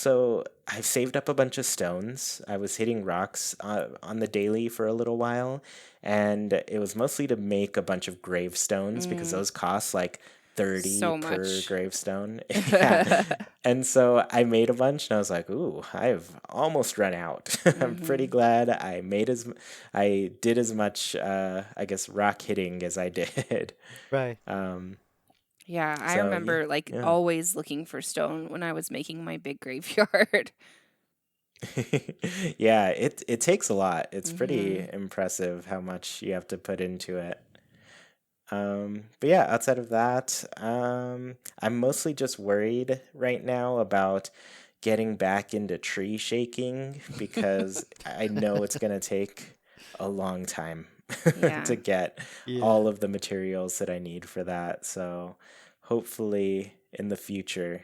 Speaker 1: saved up a bunch of stones. I was hitting rocks on the daily for a little while, and it was mostly to make a bunch of gravestones because
Speaker 3: Mm.
Speaker 1: those cost like 30
Speaker 3: So
Speaker 1: per
Speaker 3: much.
Speaker 1: gravestone. Yeah. And so I made a bunch and I was like, ooh, I've almost run out. I'm pretty
Speaker 3: Mm-hmm.
Speaker 1: glad I did as much I guess rock hitting as I did.
Speaker 2: Right.
Speaker 1: Um
Speaker 3: Yeah, I
Speaker 1: so yeah.
Speaker 3: remember like
Speaker 1: Yeah.
Speaker 3: always looking for stone when I was making my big graveyard.
Speaker 1: Yeah, it takes a lot. It's
Speaker 3: Mm-hmm.
Speaker 1: pretty impressive how much you have to put into it. But yeah, outside of that, I'm mostly just worried right now about getting back into tree shaking because I know it's gonna take a long time to
Speaker 3: Yeah.
Speaker 1: get all
Speaker 2: Yeah.
Speaker 1: of the materials that I need for that. So hopefully in the future,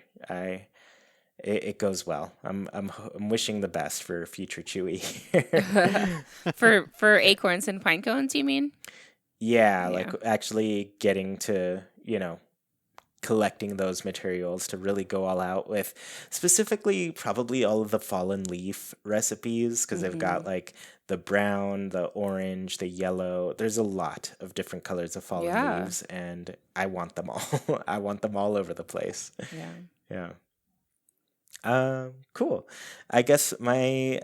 Speaker 1: it goes well. I'm wishing the best for future Chewy.
Speaker 3: For acorns and pine cones, you mean?
Speaker 1: Yeah, like
Speaker 3: Yeah.
Speaker 1: actually getting to, collecting those materials to really go all out with specifically probably all of the fallen leaf recipes because they've
Speaker 3: Mm-hmm.
Speaker 1: got like the brown, the orange, the yellow. There's a lot of different colors of fallen
Speaker 3: Yeah.
Speaker 1: leaves, and I want them all. I want them all over the place.
Speaker 3: Yeah.
Speaker 1: Yeah. Cool. I guess is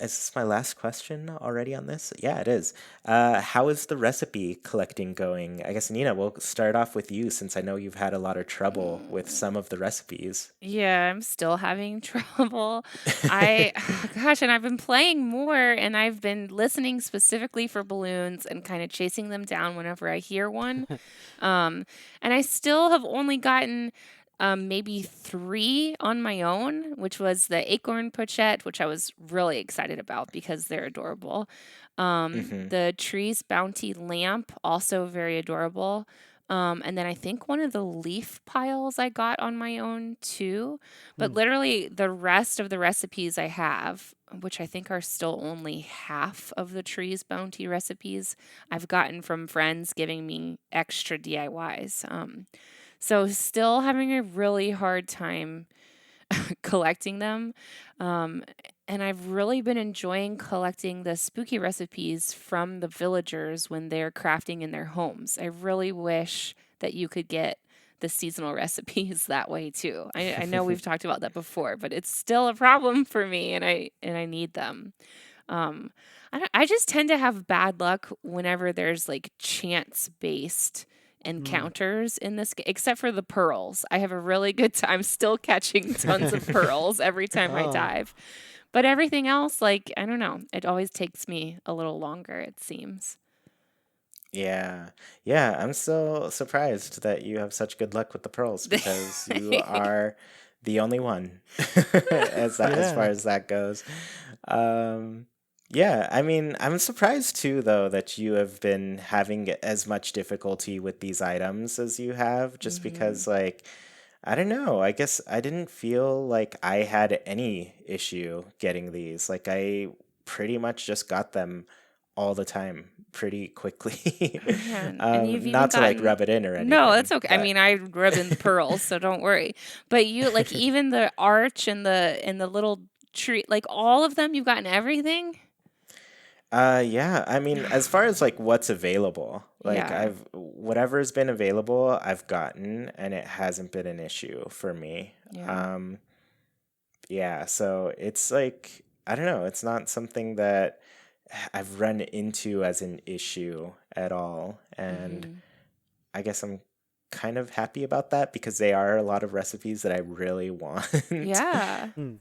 Speaker 1: this my last question already on this? Yeah, it is. How is the recipe collecting going? I guess Nina, we'll start off with you since I know you've had a lot of trouble with
Speaker 3: Mm.
Speaker 1: some of the recipes.
Speaker 3: Yeah, I'm still having trouble. I, gosh, and I've been playing more and I've been listening specifically for balloons and kind of chasing them down whenever I hear one. Um, and I still have only gotten maybe three on my own, which was the acorn pochette, which I was really excited about because they're adorable.
Speaker 1: Mm-hmm.
Speaker 3: The tree's bounty lamp, also very adorable. And then I think one of the leaf piles I got on my own too. But
Speaker 2: Hmm.
Speaker 3: literally, the rest of the recipes I have, which I think are still only half of the tree's bounty recipes, I've gotten from friends giving me extra DIYs. So still having a really hard time collecting them. Um, and I've really been enjoying collecting the spooky recipes from the villagers when they're crafting in their homes. I really wish that you could get the seasonal recipes that way too. I know we've talked about that before, but it's still a problem for me, and I need them. Um, I just tend to have bad luck whenever there's like chance based
Speaker 2: Hmm.
Speaker 3: encounters in this, except for the pearls. I have a really good time still catching tons of pearls every time I
Speaker 2: Oh.
Speaker 3: dive. But everything else, like, I don't know, it always takes me a little longer, it seems.
Speaker 1: Yeah. Yeah, I'm so surprised that you have such good luck with the pearls because you are the only one as far
Speaker 2: Yeah.
Speaker 1: as that goes. Um Yeah, I mean, I'm surprised too, though, that you have been having as much difficulty with these items as you have, just
Speaker 3: Hmm.
Speaker 1: because, like, I don't know. I guess I didn't feel like I had any issue getting these. Like, I pretty much just got them all the time pretty quickly.
Speaker 3: Oh man, and you've even
Speaker 1: Not to like
Speaker 3: gotten.
Speaker 1: rub it in or
Speaker 3: No,
Speaker 1: anything,
Speaker 3: that's okay. I
Speaker 1: but
Speaker 3: mean, I rub in the pearls, so don't worry. But you like even the arch and the little tree, like all of them, you've gotten everything.
Speaker 1: yeah, I mean, as far as like what's available, like
Speaker 3: Yeah,
Speaker 1: I've whatever's been available, I've gotten, and it hasn't been an issue for me.
Speaker 3: yeah.
Speaker 1: Um, yeah, so it's like I don't know, it's not something that I've run into as an issue at all, and
Speaker 3: Hmm.
Speaker 1: I guess I'm kind of happy about that because they are a lot of recipes that I really want.
Speaker 3: Yeah.
Speaker 2: Hmm.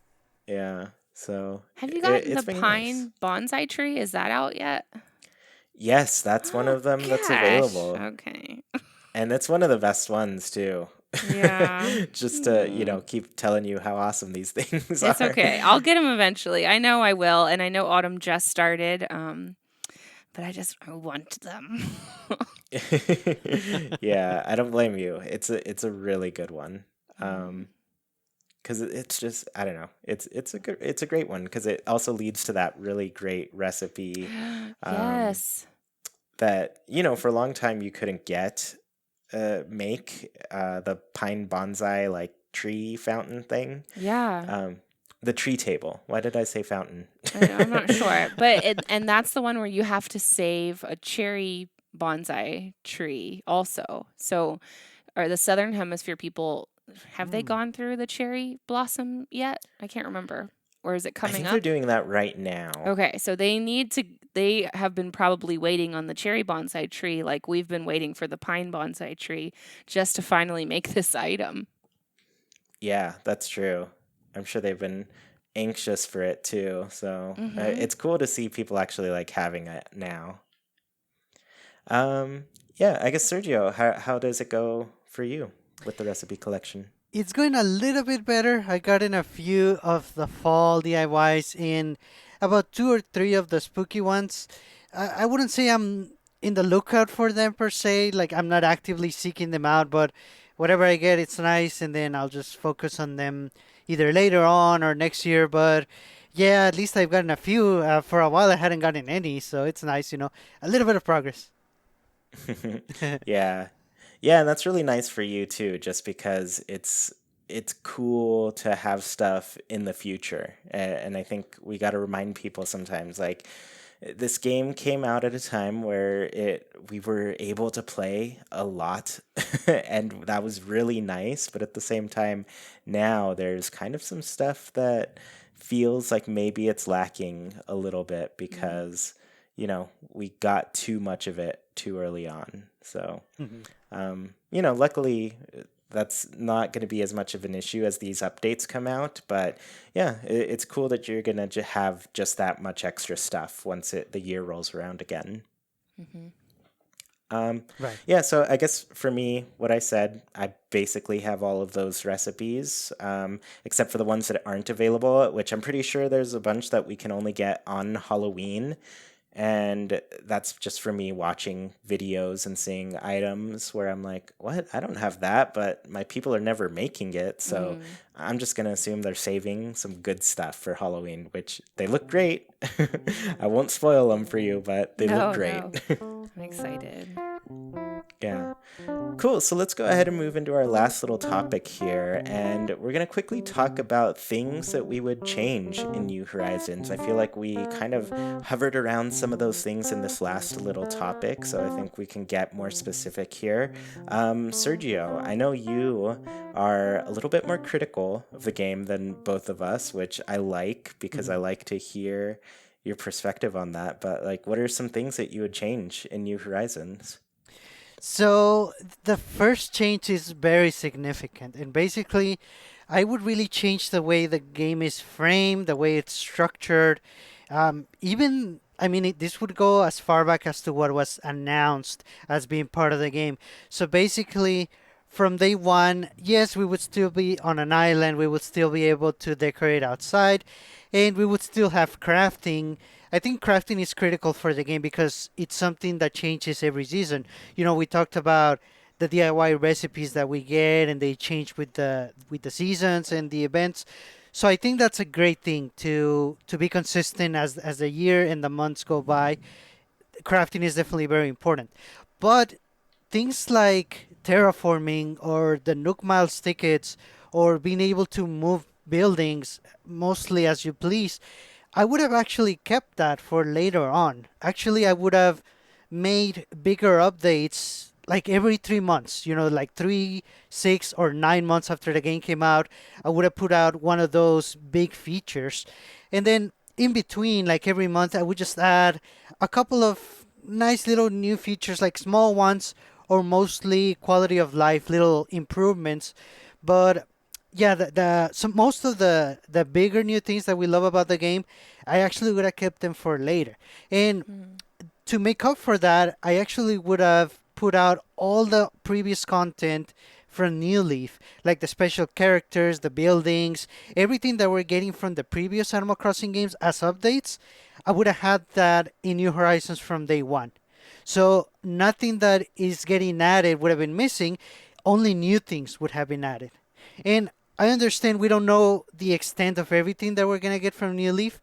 Speaker 1: Yeah, so
Speaker 3: Have you gotten the
Speaker 1: it's been nice.
Speaker 3: pine bonsai tree? Is that out yet?
Speaker 1: Yes, that's one
Speaker 3: Oh
Speaker 1: of them that's
Speaker 3: gosh.
Speaker 1: available.
Speaker 3: Okay.
Speaker 1: And it's one of the best ones too.
Speaker 3: Yeah.
Speaker 1: Just to,
Speaker 3: Hmm.
Speaker 1: keep telling you how awesome these things
Speaker 3: It's
Speaker 1: are.
Speaker 3: okay. I'll get them eventually. I know I will, and I know autumn just started. But I want them.
Speaker 1: Yeah, I don't blame you. It's a really good one.
Speaker 3: Mm.
Speaker 1: 'Cause it's just I don't know. It's a great one because it also leads to that really great recipe um
Speaker 3: Yes.
Speaker 1: that, for a long time you couldn't make the pine bonsai like tree fountain thing.
Speaker 3: Yeah.
Speaker 1: Um, the tree table. Why did I say fountain?
Speaker 3: I'm not sure, but and that's the one where you have to save a cherry bonsai tree also. So, are the Southern Hemisphere people have they
Speaker 2: Hmm.
Speaker 3: gone through the cherry blossom yet? I can't remember. Or is it
Speaker 1: I
Speaker 3: coming
Speaker 1: think they're
Speaker 3: up?
Speaker 1: doing that right now.
Speaker 3: Okay, so they have been probably waiting on the cherry bonsai tree like we've been waiting for the pine bonsai tree just to finally make this item.
Speaker 1: Yeah, that's true. I'm sure they've been anxious for it too. So
Speaker 3: Mhm.
Speaker 1: it's cool to see people actually like having it now. Yeah, I guess Sergio, how does it go for you with the recipe collection?
Speaker 2: It's going a little bit better. I got in a few of the fall DIYs in about two or three of the spooky ones. I wouldn't say I'm in the lookout for them per se, like I'm not actively seeking them out, but whatever I get, it's nice, and then I'll just focus on them either later on or next year. But yeah, at least I've gotten a few. For a while, I hadn't gotten any, so it's nice, a little bit of progress.
Speaker 1: Yeah. Yeah, and that's really nice for you too, just because it's cool to have stuff in the future. And I think we got to remind people sometimes like this game came out at a time where it we were able to play a lot and that was really nice, but at the same time now there's kind of some stuff that feels like maybe it's lacking a little bit
Speaker 3: Mm.
Speaker 1: because we got too much of it too early on. So, luckily, that's not going to be as much of an issue as these updates come out. But yeah, it's cool that you're going to have just that much extra stuff once the year rolls around again.
Speaker 3: Mhm.
Speaker 1: Um,
Speaker 2: Right.
Speaker 1: yeah, so I guess for me, what I said, I basically have all of those recipes, except for the ones that aren't available, which I'm pretty sure there's a bunch that we can only get on Halloween. And that's just for me watching videos and seeing items where I'm like, what? I don't have that, but my people are never making it. So
Speaker 3: Mm.
Speaker 1: I'm just going to assume they're saving some good stuff for Halloween, which they look great. I won't spoil them for you, but they look
Speaker 3: No,
Speaker 1: great.
Speaker 3: no. I'm excited.
Speaker 1: Yeah. Cool. So let's go ahead and move into our last little topic here. And we're going to quickly talk about things that we would change in New Horizons. I feel like we kind of hovered around some of those things in this last little topic. So I think we can get more specific here. Sergio, I know you are a little bit more critical of the game than both of us, which I like because I like to hear your perspective on that. But, like, what are some things that you would change in New Horizons?
Speaker 2: So the first change is very significant, and basically, I would really change the way the game is framed, the way it's structured. Even I mean, this would go as far back as to what was announced as being part of the game. So basically, from day one, yes, we would still be on an island. We would still be able to decorate outside, and we would still have crafting. I think crafting is critical for the game because it's something that changes every season. We talked about the DIY recipes that we get, and they change with the seasons and the events. So I think that's a great thing to be consistent as the year and the months go by. Crafting is definitely very important. But things like terraforming or the Nook Miles tickets or being able to move buildings mostly as you please, I would have actually kept that for later on. Actually, I would have made bigger updates like every 3 months, like 3, 6, or 9 months after the game came out. I would have put out one of those big features. And then in between, like every month, I would just add a couple of nice little new features, like small ones or mostly quality of life, little improvements. But yeah, so most of the bigger new things that we love about the game, I actually would have kept them for later. And
Speaker 3: Mm.
Speaker 2: to make up for that, I actually would have put out all the previous content from New Leaf, like the special characters, the buildings, everything that we're getting from the previous Animal Crossing games as updates. I would have had that in New Horizons from day one. So nothing that is getting added would have been missing. Only new things would have been added. And I understand we don't know the extent of everything that we're gonna get from New Leaf.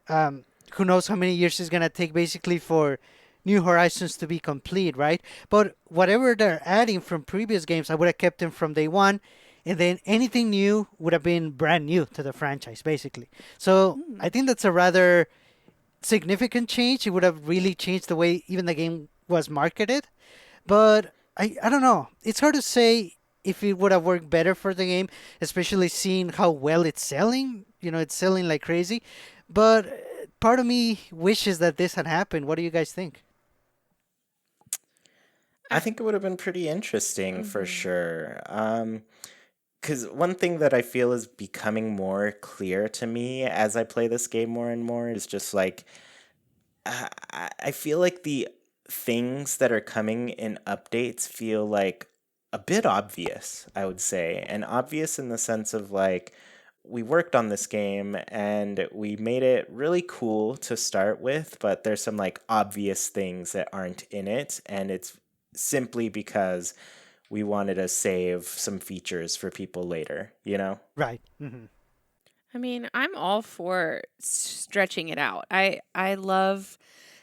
Speaker 2: Who knows how many years it's gonna take basically for New Horizons to be complete, right? But whatever they're adding from previous games, I would have kept them from day one, and then anything new would have been brand new to the franchise, basically. So I
Speaker 3: Mm.
Speaker 2: think that's a rather significant change. It would have really changed the way even the game was marketed. But I don't know. It's hard to say if it would have worked better for the game, especially seeing how well it's selling. It's selling like crazy. But part of me wishes that this had happened. What do you guys think?
Speaker 1: I
Speaker 3: I,
Speaker 1: think it would have been pretty interesting for
Speaker 3: hmm
Speaker 1: sure. Because one thing that I feel is becoming more clear to me as I play this game more and more is just like I feel like the things that are coming in updates feel like a bit obvious, I would say. And obvious in the sense of like, we worked on this game and we made it really cool to start with, but there's some like obvious things that aren't in it. And it's simply because we wanted to save some features for people later, you know?
Speaker 2: Right. Hmm.
Speaker 3: I mean, I'm all for stretching it out. I love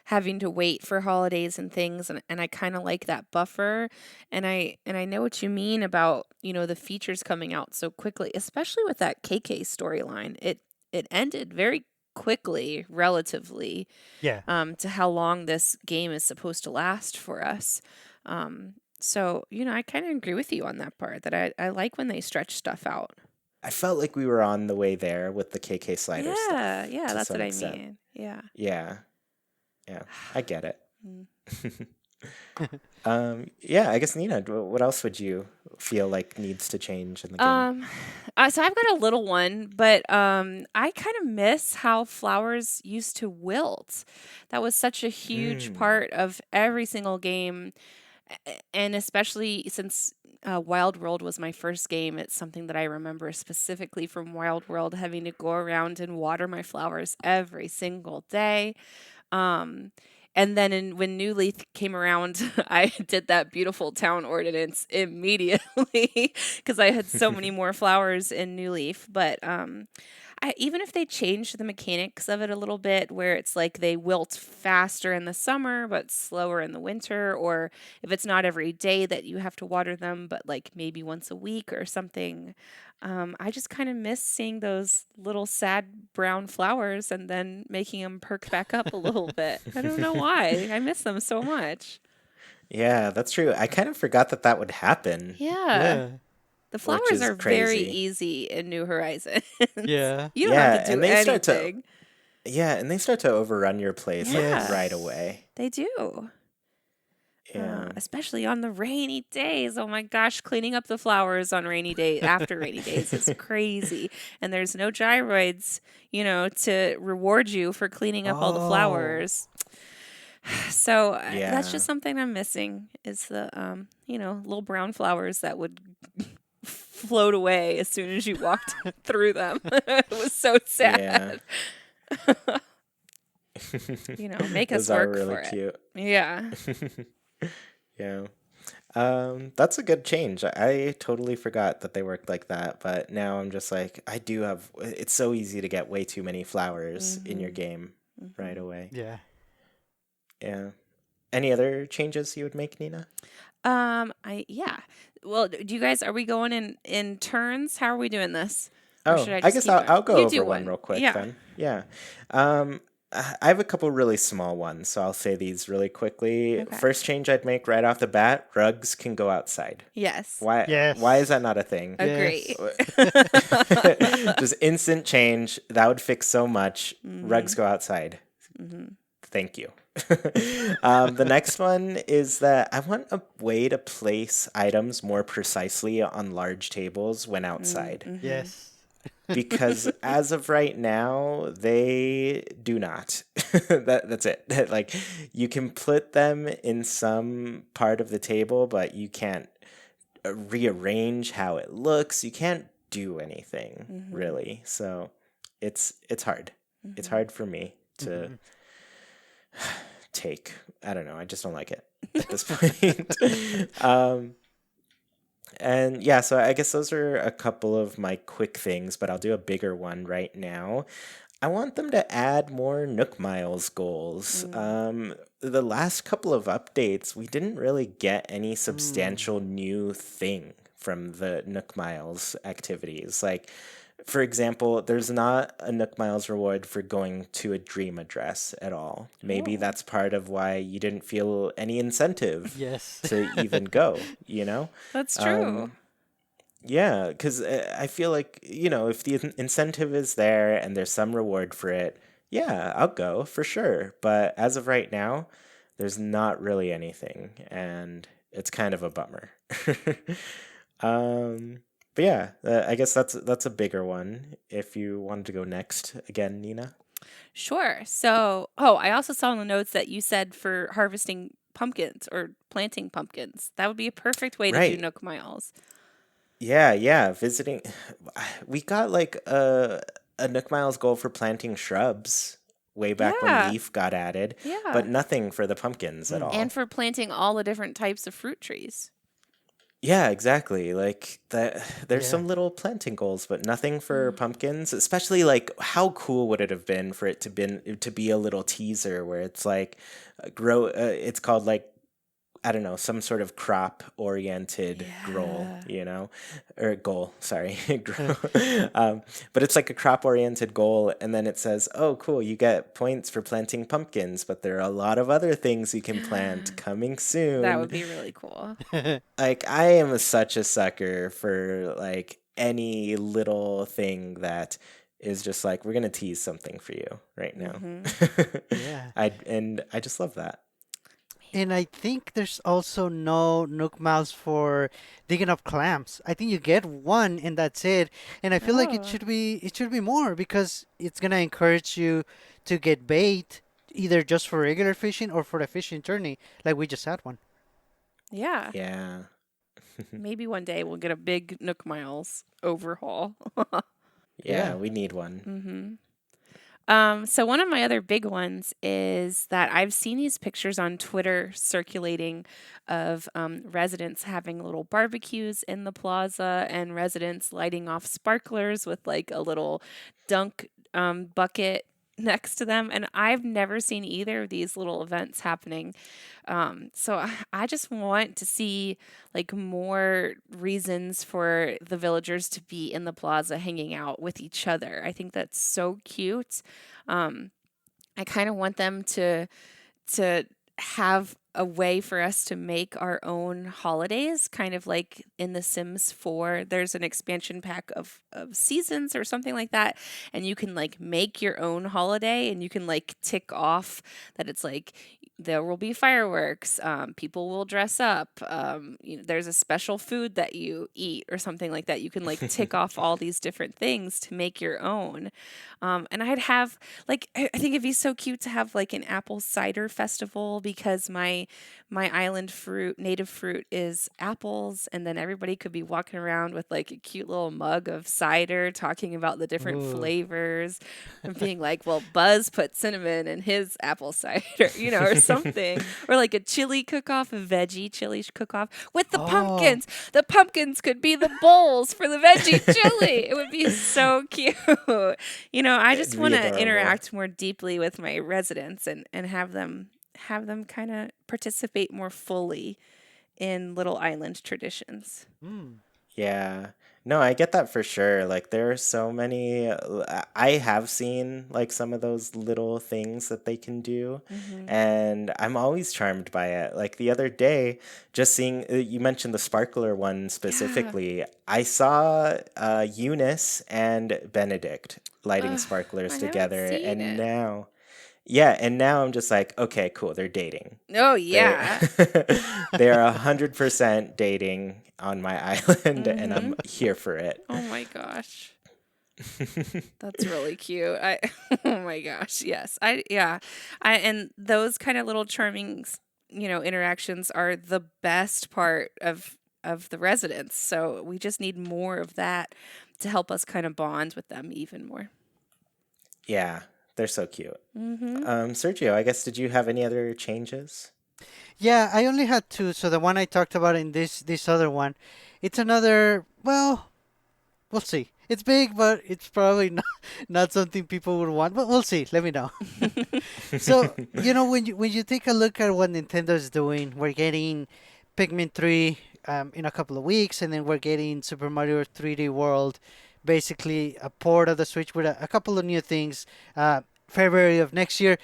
Speaker 3: having to wait for holidays and things, and I kind of like that buffer. And I know what you mean about, the features coming out so quickly, especially with that KK storyline. It ended very quickly relatively
Speaker 2: Yeah.
Speaker 3: to how long this game is supposed to last for us. So, I kind of agree with you on that part that I like when they stretch stuff out.
Speaker 1: I felt like we were on the way there with the KK slider
Speaker 3: Yeah,
Speaker 1: stuff
Speaker 3: yeah,
Speaker 1: to
Speaker 3: that's what
Speaker 1: some
Speaker 3: I
Speaker 1: extent.
Speaker 3: mean. Yeah.
Speaker 1: Yeah, yeah, I get it.
Speaker 3: Mm.
Speaker 1: Yeah, I guess Nina, what else would you feel like needs to change in the game?
Speaker 3: Um, so I've got a little one, but I kind of miss how flowers used to wilt. That was such a huge
Speaker 1: Mm.
Speaker 3: part of every single game, and especially since Wild World was my first game, it's something that I remember specifically from Wild World, having to go around and water my flowers every single day. Um, and then when New Leaf came around, I did that beautiful town ordinance immediately because I had so many more flowers in New Leaf. But even if they changed the mechanics of it a little bit, where it's like they wilt faster in the summer but slower in the winter, or if it's not every day that you have to water them, but like maybe once a week or something, I just kind of miss seeing those little sad brown flowers and then making them perk back up a little bit. I don't know why. I miss them so much.
Speaker 1: Yeah, that's true. I kind of forgot that that would happen,
Speaker 3: Yeah.
Speaker 2: Yeah.
Speaker 3: The
Speaker 1: which
Speaker 3: flowers
Speaker 1: is
Speaker 3: are very
Speaker 1: crazy.
Speaker 3: easy in New Horizons.
Speaker 2: Yeah.
Speaker 3: You don't have to
Speaker 1: Yeah,
Speaker 3: do
Speaker 1: and they start to
Speaker 3: anything.
Speaker 1: yeah, and they start to overrun your place like
Speaker 3: Yeah,
Speaker 1: right
Speaker 2: Yes.
Speaker 1: away.
Speaker 3: they do.
Speaker 1: Yeah.
Speaker 3: Especially on the rainy days. Oh my gosh, cleaning up the flowers on rainy day after rainy days is crazy. And there's no gyroids, to reward you for cleaning up all the
Speaker 2: Oh.
Speaker 3: flowers. So that's
Speaker 1: Yeah.
Speaker 3: just something I'm missing is the little brown flowers that would float away as soon as you walked through them. It was so
Speaker 1: Yeah.
Speaker 3: sad. Make us
Speaker 1: Those are
Speaker 3: work
Speaker 1: really
Speaker 3: for it.
Speaker 1: cute.
Speaker 3: Yeah.
Speaker 1: Yeah. That's a good change. I totally forgot that they worked like that, but now I'm just like, it's so easy to get way too many flowers in your game right away.
Speaker 2: Yeah.
Speaker 1: Yeah. Any other changes you would make, Nina?
Speaker 3: Yeah. Well, are we going in turns? How are we doing this? Or should
Speaker 1: Oh,
Speaker 3: I
Speaker 1: I
Speaker 3: just
Speaker 1: guess
Speaker 3: keep going?
Speaker 1: I'll go
Speaker 3: You
Speaker 1: over
Speaker 3: do
Speaker 1: one
Speaker 3: one.
Speaker 1: real quick
Speaker 3: Yeah.
Speaker 1: then. Yeah. I have a couple really small ones, so I'll say these really quickly.
Speaker 3: Okay.
Speaker 1: First change I'd make right off the bat, rugs can go outside.
Speaker 3: Yes.
Speaker 1: Why is
Speaker 2: Yes.
Speaker 1: that not a thing?
Speaker 3: Agree.
Speaker 1: Just instant change. That would fix so much. Rugs
Speaker 3: Mm-hmm.
Speaker 1: go outside.
Speaker 3: Mm-hmm.
Speaker 1: Thank you. The next one is that I want a way to place items more precisely on large tables when outside.
Speaker 3: Mm-hmm.
Speaker 2: Yes.
Speaker 1: Because as of right now, they do not. That's it. Like, you can put them in some part of the table, but you can't rearrange how it looks. You can't do anything really. So it's hard. It's hard for me to take. I don't know. I just don't like it at this point. And yeah, so I guess those are a couple of my quick things, but I'll do a bigger one right now. I want them to add more Nook Miles goals. The last couple of updates, we didn't really get any substantial new thing from the Nook Miles activities. Like, for example, there's not a Nook Miles reward for going to a dream address at all. Maybe that's part of why you didn't feel any incentive
Speaker 2: Yes.
Speaker 1: to even go, you know?
Speaker 3: That's true.
Speaker 1: Yeah, because I feel like, if the incentive is there and there's some reward for it, yeah, I'll go for sure. But as of right now, there's not really anything, and it's kind of a bummer. But yeah, I guess that's a bigger one. If you wanted to go next again, Nina.
Speaker 3: Sure. So, I also saw in the notes that you said for harvesting pumpkins or planting pumpkins. That would be a perfect way to do
Speaker 1: Right.
Speaker 3: Nook Miles.
Speaker 1: Yeah, visiting. We got like a Nook Miles goal for planting shrubs way back when
Speaker 3: Yeah.
Speaker 1: leaf got added,
Speaker 3: Yeah.
Speaker 1: but nothing for the pumpkins at all.
Speaker 3: And for planting all the different types of fruit trees.
Speaker 1: Yeah, exactly. Like that, there's
Speaker 2: Yeah.
Speaker 1: some little planting goals, but nothing for pumpkins. Especially like, how cool would it have been for it to be a little teaser where it's like, grow. It's called like, I don't know, some sort of crop oriented
Speaker 3: Yeah.
Speaker 1: or goal. Sorry, but it's like a crop oriented goal, and then it says, "Oh, cool, you get points for planting pumpkins, but there are a lot of other things you can plant coming soon."
Speaker 3: That would be really cool.
Speaker 1: Like, I am such a sucker for like any little thing that is just like, we're gonna tease something for you right now.
Speaker 2: Yeah.
Speaker 1: I just love that.
Speaker 2: And I think there's also no Nook Miles for digging up clams. I think you get one and that's it. And I feel like
Speaker 3: Oh.
Speaker 2: it should be more because it's gonna encourage you to get bait either just for regular fishing or for the fishing tourney, like we just had one.
Speaker 3: Yeah.
Speaker 1: Yeah.
Speaker 3: Maybe one day we'll get a big Nook Miles overhaul.
Speaker 1: Yeah,
Speaker 2: Yeah.
Speaker 1: we need one.
Speaker 3: Mm-hmm. So one of my other big ones is that I've seen these pictures on Twitter circulating of residents having little barbecues in the plaza and residents lighting off sparklers with like a little dunk bucket next to them. And I've never seen either of these little events happening. So I just want to see like more reasons for the villagers to be in the plaza hanging out with each other. I think that's so cute. I kind of want them to have a way for us to make our own holidays, kind of like in The Sims 4. There's an expansion pack of seasons or something like that. And you can like make your own holiday and you can like tick off that it's like there will be fireworks, people will dress up, there's a special food that you eat or something like that. You can like tick off all these different things to make your own. And I'd have like I think it'd be so cute to have like an apple cider festival because my island fruit, native fruit is apples, and then everybody could be walking around with like a cute little mug of cider talking about the different
Speaker 2: Ooh.
Speaker 3: flavors and being like, well, Buzz put cinnamon in his apple cider, or something. Or like a chili cook-off, a veggie chili cook-off with the
Speaker 2: Oh,
Speaker 3: pumpkins. The pumpkins could be the bowls for the veggie chili. It would be so cute. I just
Speaker 1: It'd
Speaker 3: want
Speaker 1: be
Speaker 3: to
Speaker 1: adorable.
Speaker 3: interact more deeply with my residents and have them kind of participate more fully in little island traditions.
Speaker 2: mm,
Speaker 1: Yeah. No, I get that for sure. Like there are so many I have seen like some of those little things that they can do,
Speaker 3: Hmm.
Speaker 1: and I'm always charmed by it. Like the other day, just seeing you mentioned the sparkler one
Speaker 3: Yeah.
Speaker 1: specifically. I saw Eunice and Benedict lighting
Speaker 3: Ugh,
Speaker 1: sparklers
Speaker 3: I haven't
Speaker 1: together,
Speaker 3: seen
Speaker 1: and
Speaker 3: it.
Speaker 1: now yeah, and now I'm just like, okay, cool, they're dating.
Speaker 3: Oh
Speaker 1: They're
Speaker 3: yeah.
Speaker 1: they're 100% dating on my island, and I'm
Speaker 3: Hmm.
Speaker 1: here for it.
Speaker 3: Oh my gosh. That's really cute. Oh my gosh. Yes. Yeah. And those kind of little charming, interactions are the best part of the residents. So we just need more of that to help us kind of bond with them even more.
Speaker 1: Yeah, they're so cute.
Speaker 3: Mhm.
Speaker 1: Sergio, I guess did you have any other changes?
Speaker 2: yeah, I only had two. So the one I talked about in this other one, it's another. Well, we'll see. It's big, but it's probably not something people would want. But we'll see. Let me know. So when you take a look at what Nintendo's doing, we're getting Pikmin 3 in a couple of weeks, and then we're getting Super Mario 3D World, basically a port of the Switch with a couple of new things. February of next year.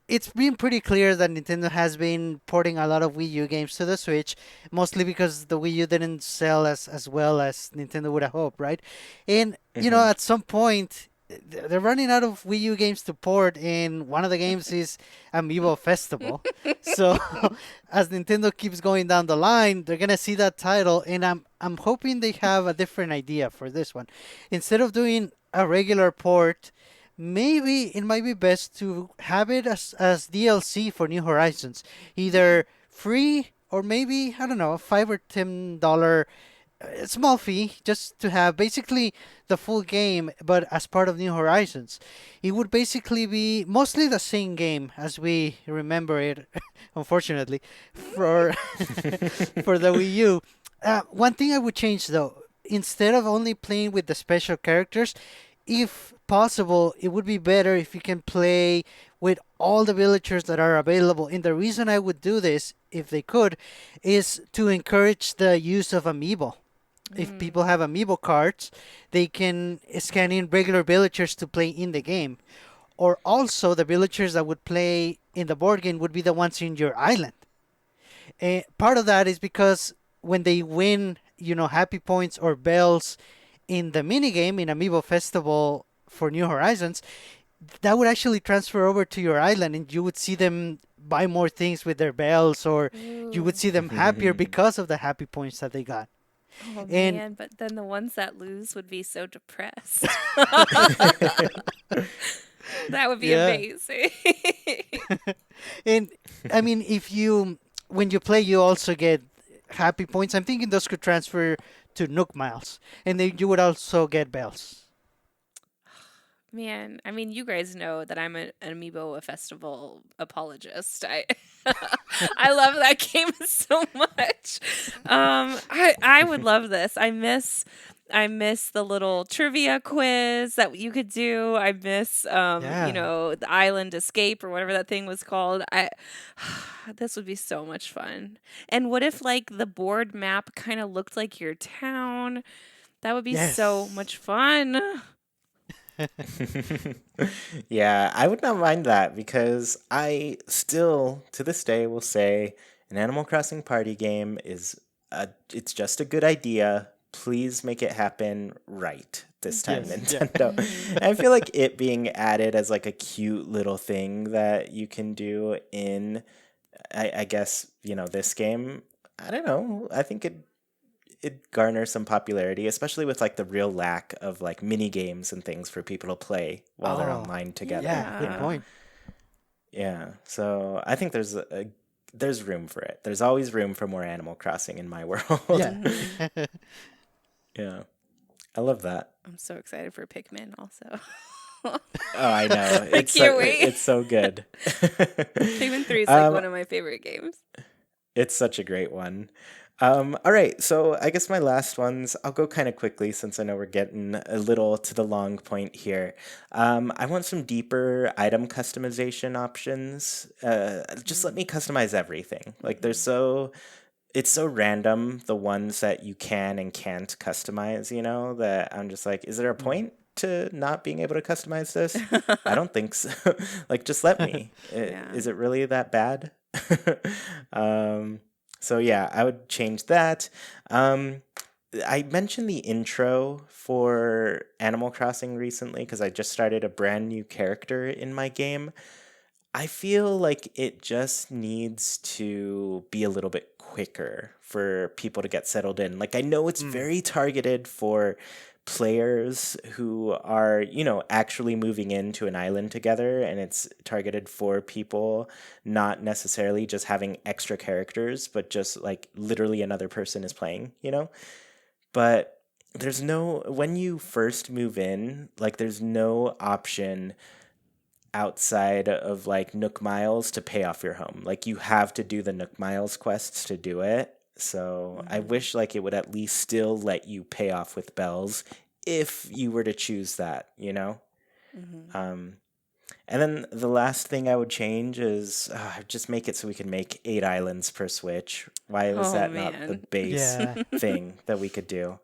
Speaker 2: It's been pretty clear that Nintendo has been porting a lot of Wii U games to the Switch, mostly because the Wii U didn't sell as well as Nintendo would have hoped, right? And
Speaker 1: Hmm.
Speaker 2: at some point, they're running out of Wii U games to port, and one of the games is Amiibo Festival. So as Nintendo keeps going down the line, they're gonna see that title, and I'm hoping they have a different idea for this one. Instead of doing a regular port, maybe it might be best to have it as DLC for New Horizons, either free or maybe I don't know, $5 or $10 small fee just to have basically the full game, but as part of New Horizons. It would basically be mostly the same game as we remember it, unfortunately, for for the Wii U. One thing I would change though, instead of only playing with the special characters, if possible, it would be better if you can play with all the villagers that are available. And the reason I would do this, if they could, is to encourage the use of amiibo. If people
Speaker 3: Mm.
Speaker 2: have amiibo cards, they can scan in regular villagers to play in the game. Or also, the villagers that would play in the board game would be the ones in your island. Part of that is because when they win, happy points or bells in the minigame in Amiibo Festival for New Horizons, that would actually transfer over to your island and you would see them buy more things with their bells, or you would
Speaker 3: Ooh.
Speaker 2: see them happier because of the happy points that they got.
Speaker 3: Oh
Speaker 2: And
Speaker 3: man, but then the ones that lose would be so depressed. That would be
Speaker 2: yeah.
Speaker 3: amazing.
Speaker 2: And I mean, if you when you play, you also get happy points. I'm thinking those could transfer to Nook Miles, and then you would also get bells.
Speaker 3: Man, I mean, you guys know that I'm an Amiibo Festival apologist. I love that game so much. I would love this. I miss the little trivia quiz that you could do. I miss
Speaker 2: Yeah.
Speaker 3: the Island Escape or whatever that thing was called. This would be so much fun. And what if like the board map kind of looked like your town? That would be so
Speaker 2: Yes.
Speaker 3: much fun.
Speaker 1: Yeah, I would not mind that because I still, to this day, will say an Animal Crossing party game it's just a good idea. Please make it happen right this time,
Speaker 2: Yes, yeah.
Speaker 1: Nintendo.
Speaker 3: Mhm.
Speaker 1: I feel like it being added as like a cute little thing that you can do in, I guess, this game. I don't know. I think it garners some popularity, especially with like the real lack of like mini games and things for people to play while they're
Speaker 2: Oh,
Speaker 1: online together,
Speaker 2: yeah,
Speaker 1: you
Speaker 2: good
Speaker 1: know?
Speaker 3: Yeah.
Speaker 2: point.
Speaker 1: Yeah. So I think there's room for it. There's always room for more Animal Crossing in my world.
Speaker 2: Yeah.
Speaker 3: Mhm.
Speaker 1: Yeah. I love that.
Speaker 3: I'm so excited for Pikmin also.
Speaker 1: Oh, I know.
Speaker 3: I can't wait.
Speaker 1: It's so good.
Speaker 3: Pikmin 3 is like
Speaker 1: um,
Speaker 3: one of my favorite games.
Speaker 1: It's such a great one. All right, so I guess my last ones, I'll go kind of quickly since I know we're getting a little to the long point here. I want some deeper item customization options. Just let me customize everything. Like, it's so random, the ones that you can and can't customize, that I'm just like, is there a
Speaker 2: Mm.
Speaker 1: point to not being able to customize this? I don't think so. Like, just let me.
Speaker 3: Yeah.
Speaker 1: Is it really that bad? um, so yeah, I would change that. Um, I mentioned the intro for Animal Crossing recently because I just started a brand new character in my game. I feel like it just needs to be a little bit quicker for people to get settled in. Like, I know it's
Speaker 2: Mm.
Speaker 1: very targeted for players who are, actually moving into an island together, and it's targeted for people not necessarily just having extra characters, but just like literally another person is playing. But when you first move in, like, there's no option outside of like Nook Miles to pay off your home. Like, you have to do the Nook Miles quests to do it. So I
Speaker 3: Mhm.
Speaker 1: wish like it would at least still let you pay off with bells if you were to choose that.
Speaker 3: Mhm.
Speaker 1: Um, and then the last thing I would change is just make it so we can make 8 islands per Switch. Why was
Speaker 3: Oh
Speaker 1: that not the
Speaker 3: man.
Speaker 1: base
Speaker 2: Yeah.
Speaker 1: thing that we could do?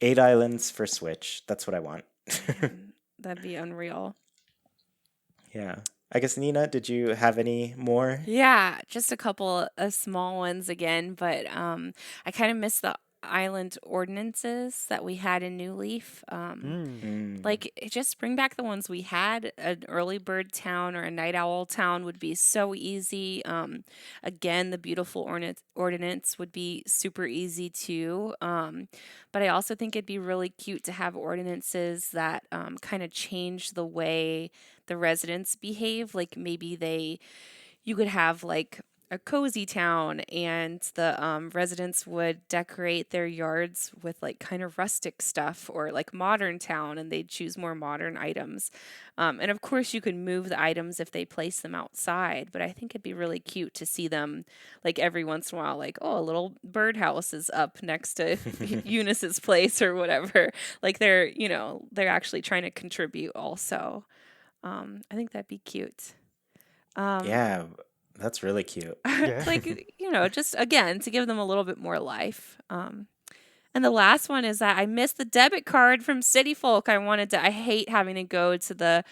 Speaker 1: 8 islands for Switch. That's what I want.
Speaker 3: Man, that'd be unreal.
Speaker 1: Yeah. I guess, Nina, did you have any more?
Speaker 3: Yeah, just a couple of small ones again, but I kind of miss the island ordinances that we had in New Leaf.
Speaker 2: Mm.
Speaker 1: Mm.
Speaker 3: Like, just bring back the ones we had. An early bird town or a night owl town would be so easy. Again, the beautiful ordinance would be super easy too. But I also think it'd be really cute to have ordinances that kind of change the way the residents behave. Like, maybe you could have like a cozy town, and the residents would decorate their yards with like kind of rustic stuff, or like modern town, and they'd choose more modern items. And of course, you can move the items if they place them outside, but I think it'd be really cute to see them like every once in a while, like, oh, a little birdhouse is up next to Eunice's place or whatever. Like, they're actually trying to contribute also. I think that'd be cute. Um,
Speaker 1: Yeah, that's really cute.
Speaker 2: Yeah.
Speaker 3: like, just again to give them a little bit more life. And the last one is that I missed the debit card from City Folk. I hate having to go to the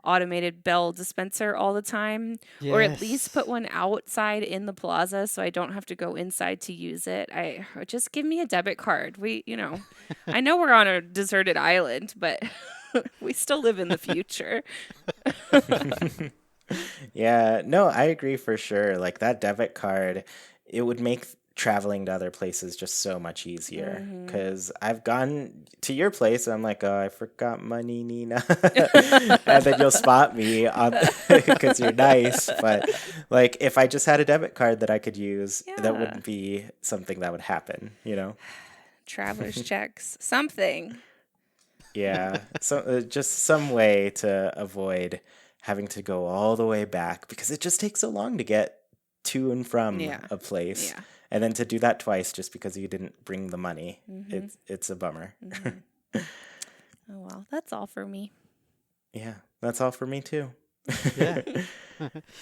Speaker 3: automated bell dispenser all the time, or at least put
Speaker 2: Yes.
Speaker 3: one outside in the plaza so I don't have to go inside to use it. I just give me a debit card. I know we're on a deserted island, but we still live in the future.
Speaker 1: Yeah, no, I agree for sure. Like, that debit card, it would make traveling to other places just so much easier.
Speaker 3: Hmm.
Speaker 1: Because I've gone to your place and I'm like, oh, I forgot money, Nina. And then you'll spot me on because you're nice. But like, if I just had a debit card that I could use, that
Speaker 3: Yeah.
Speaker 1: wouldn't be something that would happen?
Speaker 3: Traveler's checks, something.
Speaker 1: Yeah, so just some way to avoid having to go all the way back because it just takes so long to get to and from
Speaker 3: Yeah.
Speaker 1: a place,
Speaker 3: Yeah.
Speaker 1: and then to do that twice just because you didn't bring the money.
Speaker 3: Hmm.
Speaker 1: It's a bummer.
Speaker 3: Hmm. Oh well, that's all for me.
Speaker 1: Yeah, that's all for me too.
Speaker 2: Yeah.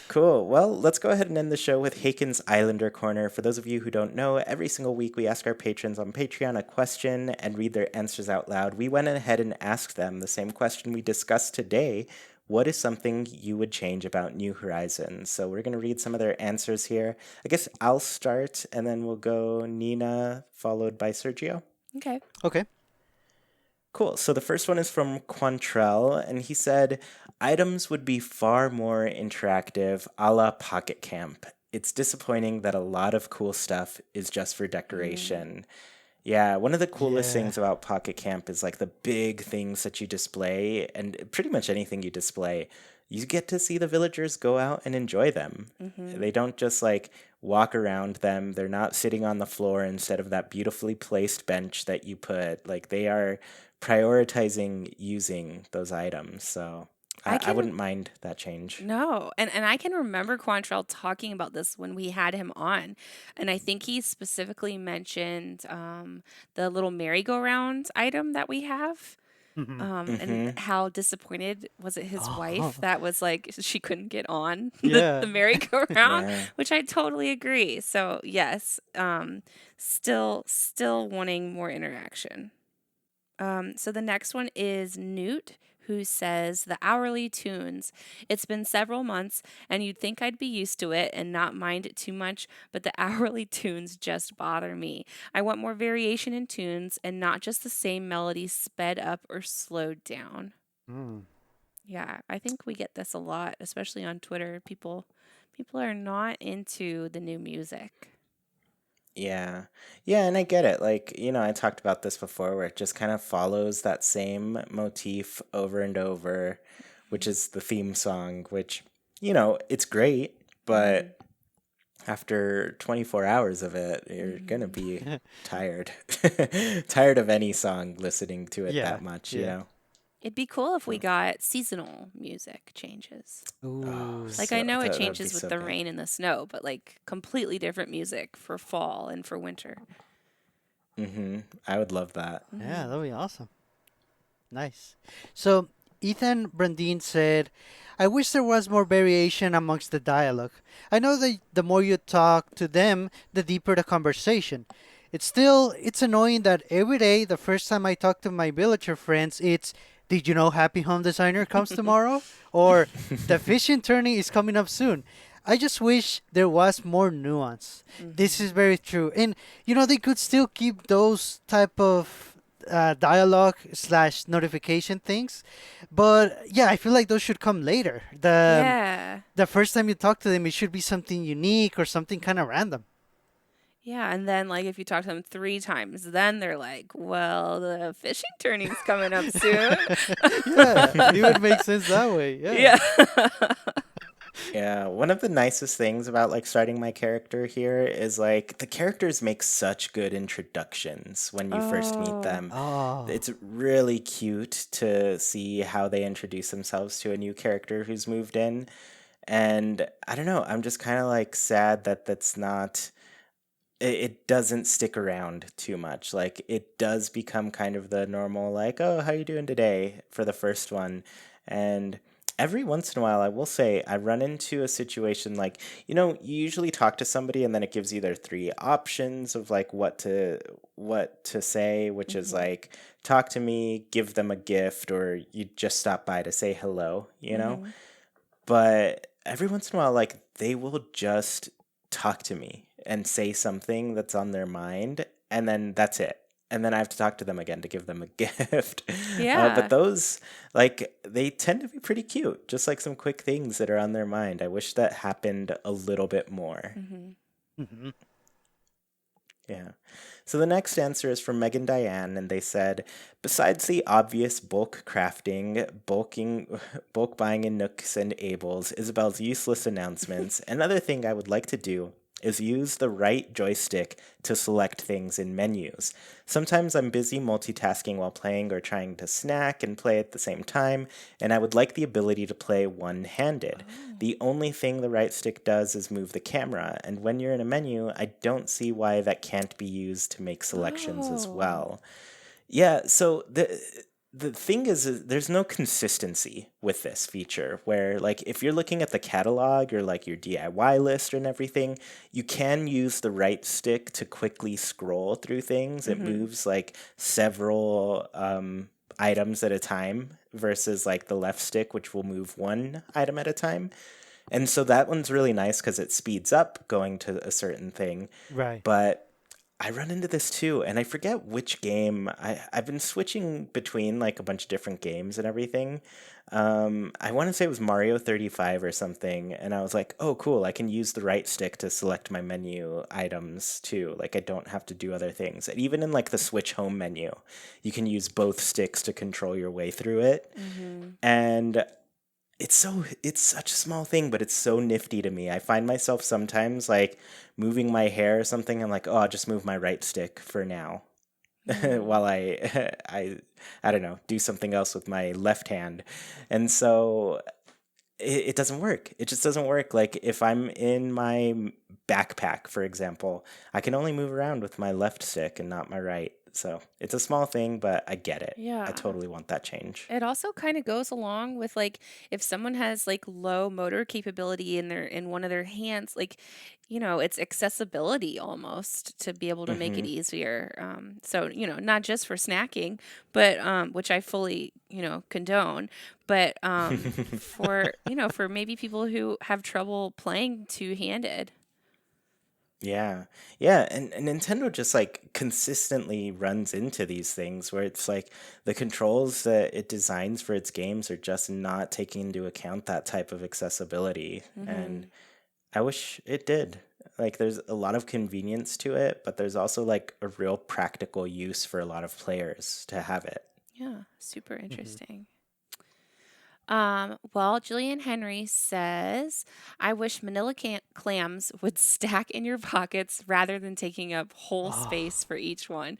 Speaker 1: Cool. Well, let's go ahead and end the show with Haken's Islander Corner. For those of you who don't know, every single week we ask our patrons on Patreon a question and read their answers out loud. We went ahead and asked them the same question we discussed today. What is something you would change about New Horizons? So we're going to read some of their answers here. I guess I'll start, and then we'll go Nina, followed by Sergio.
Speaker 3: Okay.
Speaker 2: Okay.
Speaker 1: Cool. So the first one is from Quantrell, and he said, items would be far more interactive, a la Pocket Camp. It's disappointing that a lot of cool stuff is just for decoration. Yeah, one of the coolest
Speaker 2: Yeah.
Speaker 1: things about Pocket Camp is like the big things that you display, and pretty much anything you display, you get to see the villagers go out and enjoy them. They don't just like walk around them. They're not sitting on the floor instead of that beautifully placed bench that you put. Like they are prioritizing using those items. So I wouldn't mind that change.
Speaker 3: No, and I can remember Quantrell talking about this when we had him on, and I think he specifically mentioned the little merry-go-round item that we have, and how disappointed was it his wife that was like she couldn't get on
Speaker 2: Yeah.
Speaker 3: the merry-go-round,
Speaker 1: Yeah.
Speaker 3: which I totally agree. So yes, still wanting more interaction. So the next one is Newt, who says the hourly tunes. It's been several months, and you'd think I'd be used to it and not mind it too much, but the hourly tunes just bother me. I want more variation in tunes and not just the same melody sped up or slowed down.
Speaker 2: Mm.
Speaker 3: Yeah, I think we get this a lot, especially on Twitter. People are not into the new music.
Speaker 1: Yeah. Yeah, and I get it. Like, I talked about this before where it just kind of follows that same motif over and over, which is the theme song, which, it's great, but after 24 hours of it, you're going to be tired. Tired of any song listening to it
Speaker 2: Yeah,
Speaker 1: that much,
Speaker 2: yeah.
Speaker 3: It'd be cool if we got seasonal music changes.
Speaker 2: Ooh.
Speaker 3: Like I know it
Speaker 1: That'd be
Speaker 3: changes with
Speaker 1: so
Speaker 3: the
Speaker 1: good.
Speaker 3: rain and the snow, but like completely different music for fall and for winter.
Speaker 1: I would love that.
Speaker 2: Yeah, that'd be awesome. Nice. So Ethan Brandine said, I wish there was more variation amongst the dialogue. I know that the more you talk to them, the deeper the conversation. It's annoying that every day, the first time I talk to my villager friends, it's, did you know Happy Home Designer comes tomorrow? Or the fishing tourney is coming up soon. I just wish there was more nuance. This is very true. And, they could still keep those type of dialogue / notification things. But, yeah, I feel like those should come later. The first time you talk to them, it should be something unique or something kind of random.
Speaker 3: Yeah, and then like if you talk to them 3 times, then they're like, "Well, the fishing tourney's coming up soon."
Speaker 2: Yeah, it would make sense that way. Yeah.
Speaker 3: Yeah.
Speaker 1: Yeah, one of the nicest things about like starting my character here is like the characters make such good introductions when you first meet them.
Speaker 2: Oh.
Speaker 1: It's really cute to see how they introduce themselves to a new character who's moved in. And I don't know, I'm just kind of like sad that that's not it doesn't stick around too much. Like it does become kind of the normal like, "Oh, how you doing today?" for the first one. And every once in a while, I will say I run into a situation like, you usually talk to somebody and then it gives you their 3 options of like what to say, which is like talk to me, give them a gift, or you just stop by to say hello. But every once in a while, like they will just talk to me and say something that's on their mind, and then that's it. And then I have to talk to them again to give them a gift.
Speaker 3: Yeah.
Speaker 1: But those, like, they tend to be pretty cute. Just like some quick things that are on their mind. I wish that happened a little bit more. Yeah. So the next answer is from Megan Diane, and they said, besides the obvious bulk crafting, bulk buying in Nooks and Ables, Isabel's useless announcements, another thing I would like to do is use the right joystick to select things in menus. Sometimes I'm busy multitasking while playing or trying to snack and play at the same time, and I would like the ability to play one-handed. The only thing the right stick does is move the camera, and when you're in a menu, I don't see why that can't be used to make selections as well. Yeah, so the thing is there's no consistency with this feature where like if you're looking at the catalog or like your DIY list and everything, you can use the right stick to quickly scroll through things. It moves like several items at a time versus like the left stick, which will move one item at a time. And so that one's really nice because it speeds up going to a certain thing.
Speaker 2: Right.
Speaker 1: But I run into this too, and I forget which game. I've been switching between like a bunch of different games and everything. I want to say it was Mario 35 or something, and I was like, oh, cool, I can use the right stick to select my menu items too. Like I don't have to do other things. And even in like the Switch home menu, you can use both sticks to control your way through it. And it's such a small thing, but it's so nifty to me. I find myself sometimes like moving my hair or something. I'm like, oh, I'll just move my right stick for now, while I don't know, do something else with my left hand, and so it doesn't work. It just doesn't work. Like if I'm in my backpack, for example, I can only move around with my left stick and not my right. So it's a small thing, but I get it. I
Speaker 3: Yeah.
Speaker 1: totally want that change.
Speaker 3: It also kind of goes along with like if someone has like low motor capability in one of their hands, like it's accessibility almost to be able to make it easier. So not just for snacking, but which I fully condone, but for maybe people who have trouble playing two handed.
Speaker 1: Yeah. Yeah. And Nintendo just like consistently runs into these things where it's like the controls that it designs for its games are just not taking into account that type of accessibility. And I wish it did. Like there's a lot of convenience to it, but there's also like a real practical use for a lot of players to have it.
Speaker 3: Yeah, super interesting. Well, Julian Henry says, I wish manila clams would stack in your pockets rather than taking up whole space for each one.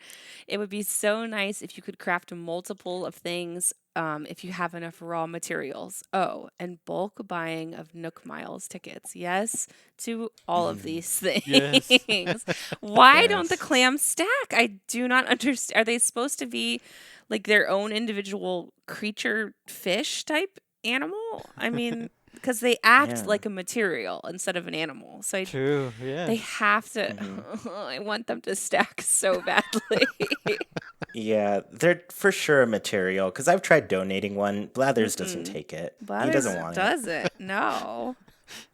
Speaker 3: It would be so nice if you could craft a multiple of things if you have enough raw materials. Oh, and bulk buying of Nook Miles tickets. Yes, to all of these
Speaker 2: Yes.
Speaker 3: things. Why don't the
Speaker 1: Yes.
Speaker 3: clams stack? I do not understand. Are they supposed to be like their own individual creature fish type animal? I mean, because they act
Speaker 1: Yeah.
Speaker 3: like a material instead of an animal. So
Speaker 2: True.
Speaker 3: they
Speaker 2: Yes.
Speaker 3: have to. I want them to stack so badly.
Speaker 1: Yeah, they're for sure a material because I've tried donating one. Blathers doesn't take it. He
Speaker 3: Blathers
Speaker 1: doesn't want it.
Speaker 3: does it. No.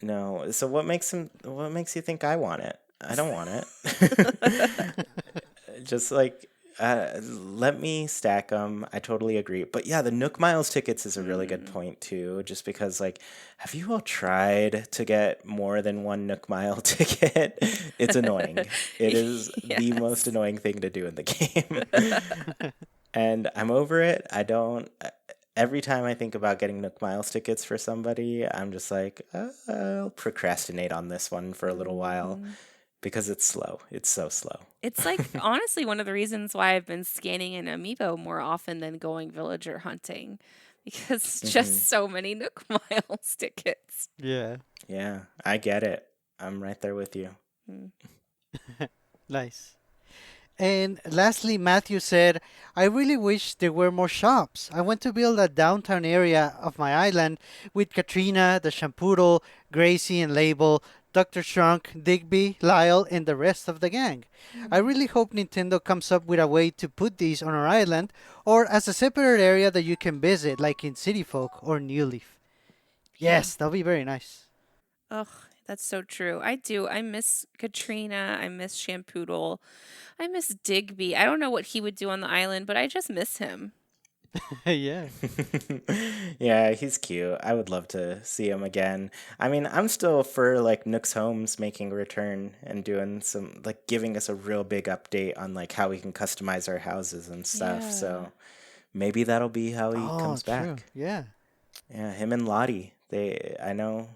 Speaker 1: No. So what makes him? What makes you think I want it? I don't want it. Just like let me stack them. I totally agree. But yeah, the Nook Miles tickets is a really good point too. Just because like, have you all tried to get more than one Nook Mile ticket? It's annoying. It is the most
Speaker 3: Yes.
Speaker 1: annoying thing to do in the game. And I'm over it. I don't. Every time I think about getting Nook Miles tickets for somebody, I'm just like, I'll procrastinate on this one for a little while because it's slow. It's so slow.
Speaker 3: It's like honestly one of the reasons why I've been scanning in Amiibo more often than going villager hunting because it's just so many Nook Miles tickets.
Speaker 2: Yeah.
Speaker 1: Yeah, I get it. I'm right there with you.
Speaker 2: Nice. And lastly, Matthew said, I really wish there were more shops. I want to build a downtown area of my island with Katrina, the Shampoodle, Gracie, and Label, Dr. Shrunk, Digby, Lyle, and the rest of the gang. I really hope Nintendo comes up with a way to put these on our island or as a separate area that you can visit, like in City Folk or New Leaf. Yes, that'll be very nice.
Speaker 3: Ugh, that's so true. I do. I miss Katrina. I miss Shampoodle. I miss Digby. I don't know what he would do on the island, but I just miss him.
Speaker 2: Yeah.
Speaker 1: Yeah, he's cute. I would love to see him again. I mean, I'm still for like Nook's Homes making a return and doing some like giving us a real big update on like how we can customize our houses and stuff.
Speaker 3: Yeah.
Speaker 1: So maybe that'll be how he
Speaker 2: Oh,
Speaker 1: comes
Speaker 2: true.
Speaker 1: back.
Speaker 2: Yeah.
Speaker 1: Yeah, him and Lottie. I know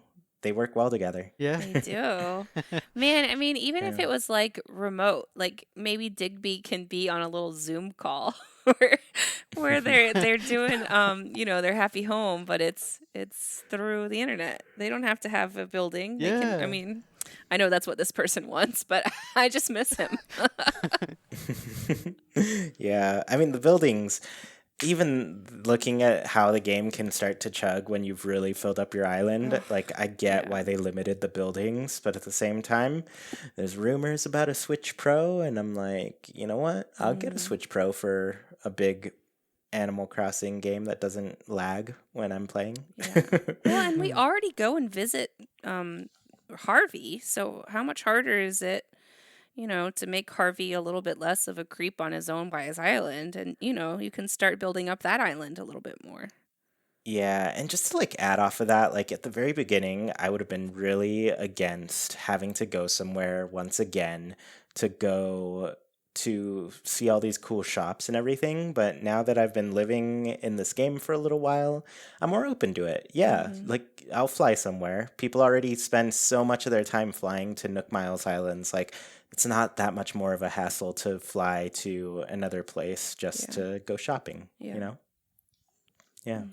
Speaker 1: they work well together.
Speaker 2: Yeah.
Speaker 3: They do. Man, I mean, even if
Speaker 1: Yeah.
Speaker 3: it was like remote, like maybe Digby can be on a little Zoom call where they're doing their happy home, but it's through the internet. They don't have to have a building. They can, I
Speaker 2: Yeah.
Speaker 3: mean, I know that's what this person wants, but I just miss him.
Speaker 1: Yeah, I mean the buildings. even looking at how the game can start to chug when you've really filled up your island, like I get why they limited the buildings, but at the same time, there's rumors about a Switch Pro, and I'm like, you know what? I'll get a Switch Pro for a big Animal Crossing game that doesn't lag when I'm playing.
Speaker 3: Yeah. Well, and we already go and visit Harvey, so how much harder is it, to make Harvey a little bit less of a creep on his own by his island, and you can start building up that island a little bit more.
Speaker 1: Yeah, and just to like add off of that, like at the very beginning, I would have been really against having to go somewhere once again to go to see all these cool shops and everything. But now that I've been living in this game for a little while, I'm more open to it. Yeah, like I'll fly somewhere. People already spend so much of their time flying to Nook Miles Islands. Like it's not that much more of a hassle to fly to another place just to go shopping, you know? Yeah.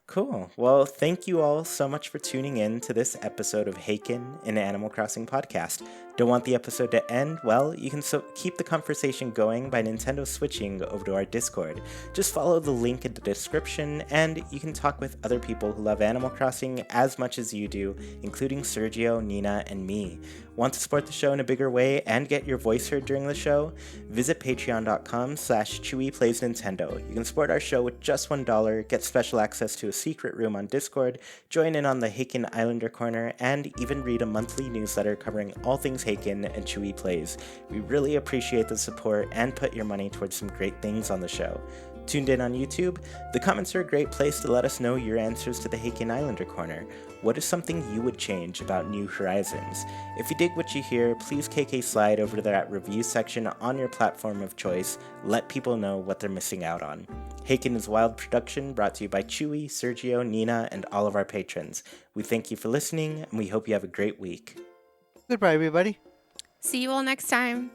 Speaker 1: Cool. Well, thank you all so much for tuning in to this episode of Haken, an Animal Crossing podcast. Don't want the episode to end? Well, you can keep the conversation going by Nintendo switching over to our Discord. Just follow the link in the description, and you can talk with other people who love Animal Crossing as much as you do, including Sergio, Nina, and me. Want to support the show in a bigger way and get your voice heard during the show? Visit patreon.com/ChuiPlaysNintendo. You can support our show with just $1, get special access to a secret room on Discord, join in on the Haken Islander Corner, and even read a monthly newsletter covering all things Haken and Chuy Plays. We really appreciate the support and put your money towards some great things on the show. Tuned in on YouTube? The comments are a great place to let us know your answers to the Haken Islander Corner. What is something you would change about New Horizons? If you dig what you hear, please KK slide over to that review section on your platform of choice. Let people know what they're missing out on. Haken is a Wild production brought to you by Chuy, Sergio, Nina, and all of our patrons. We thank you for listening, and we hope you have a great week.
Speaker 2: Goodbye, everybody.
Speaker 3: See you all next time.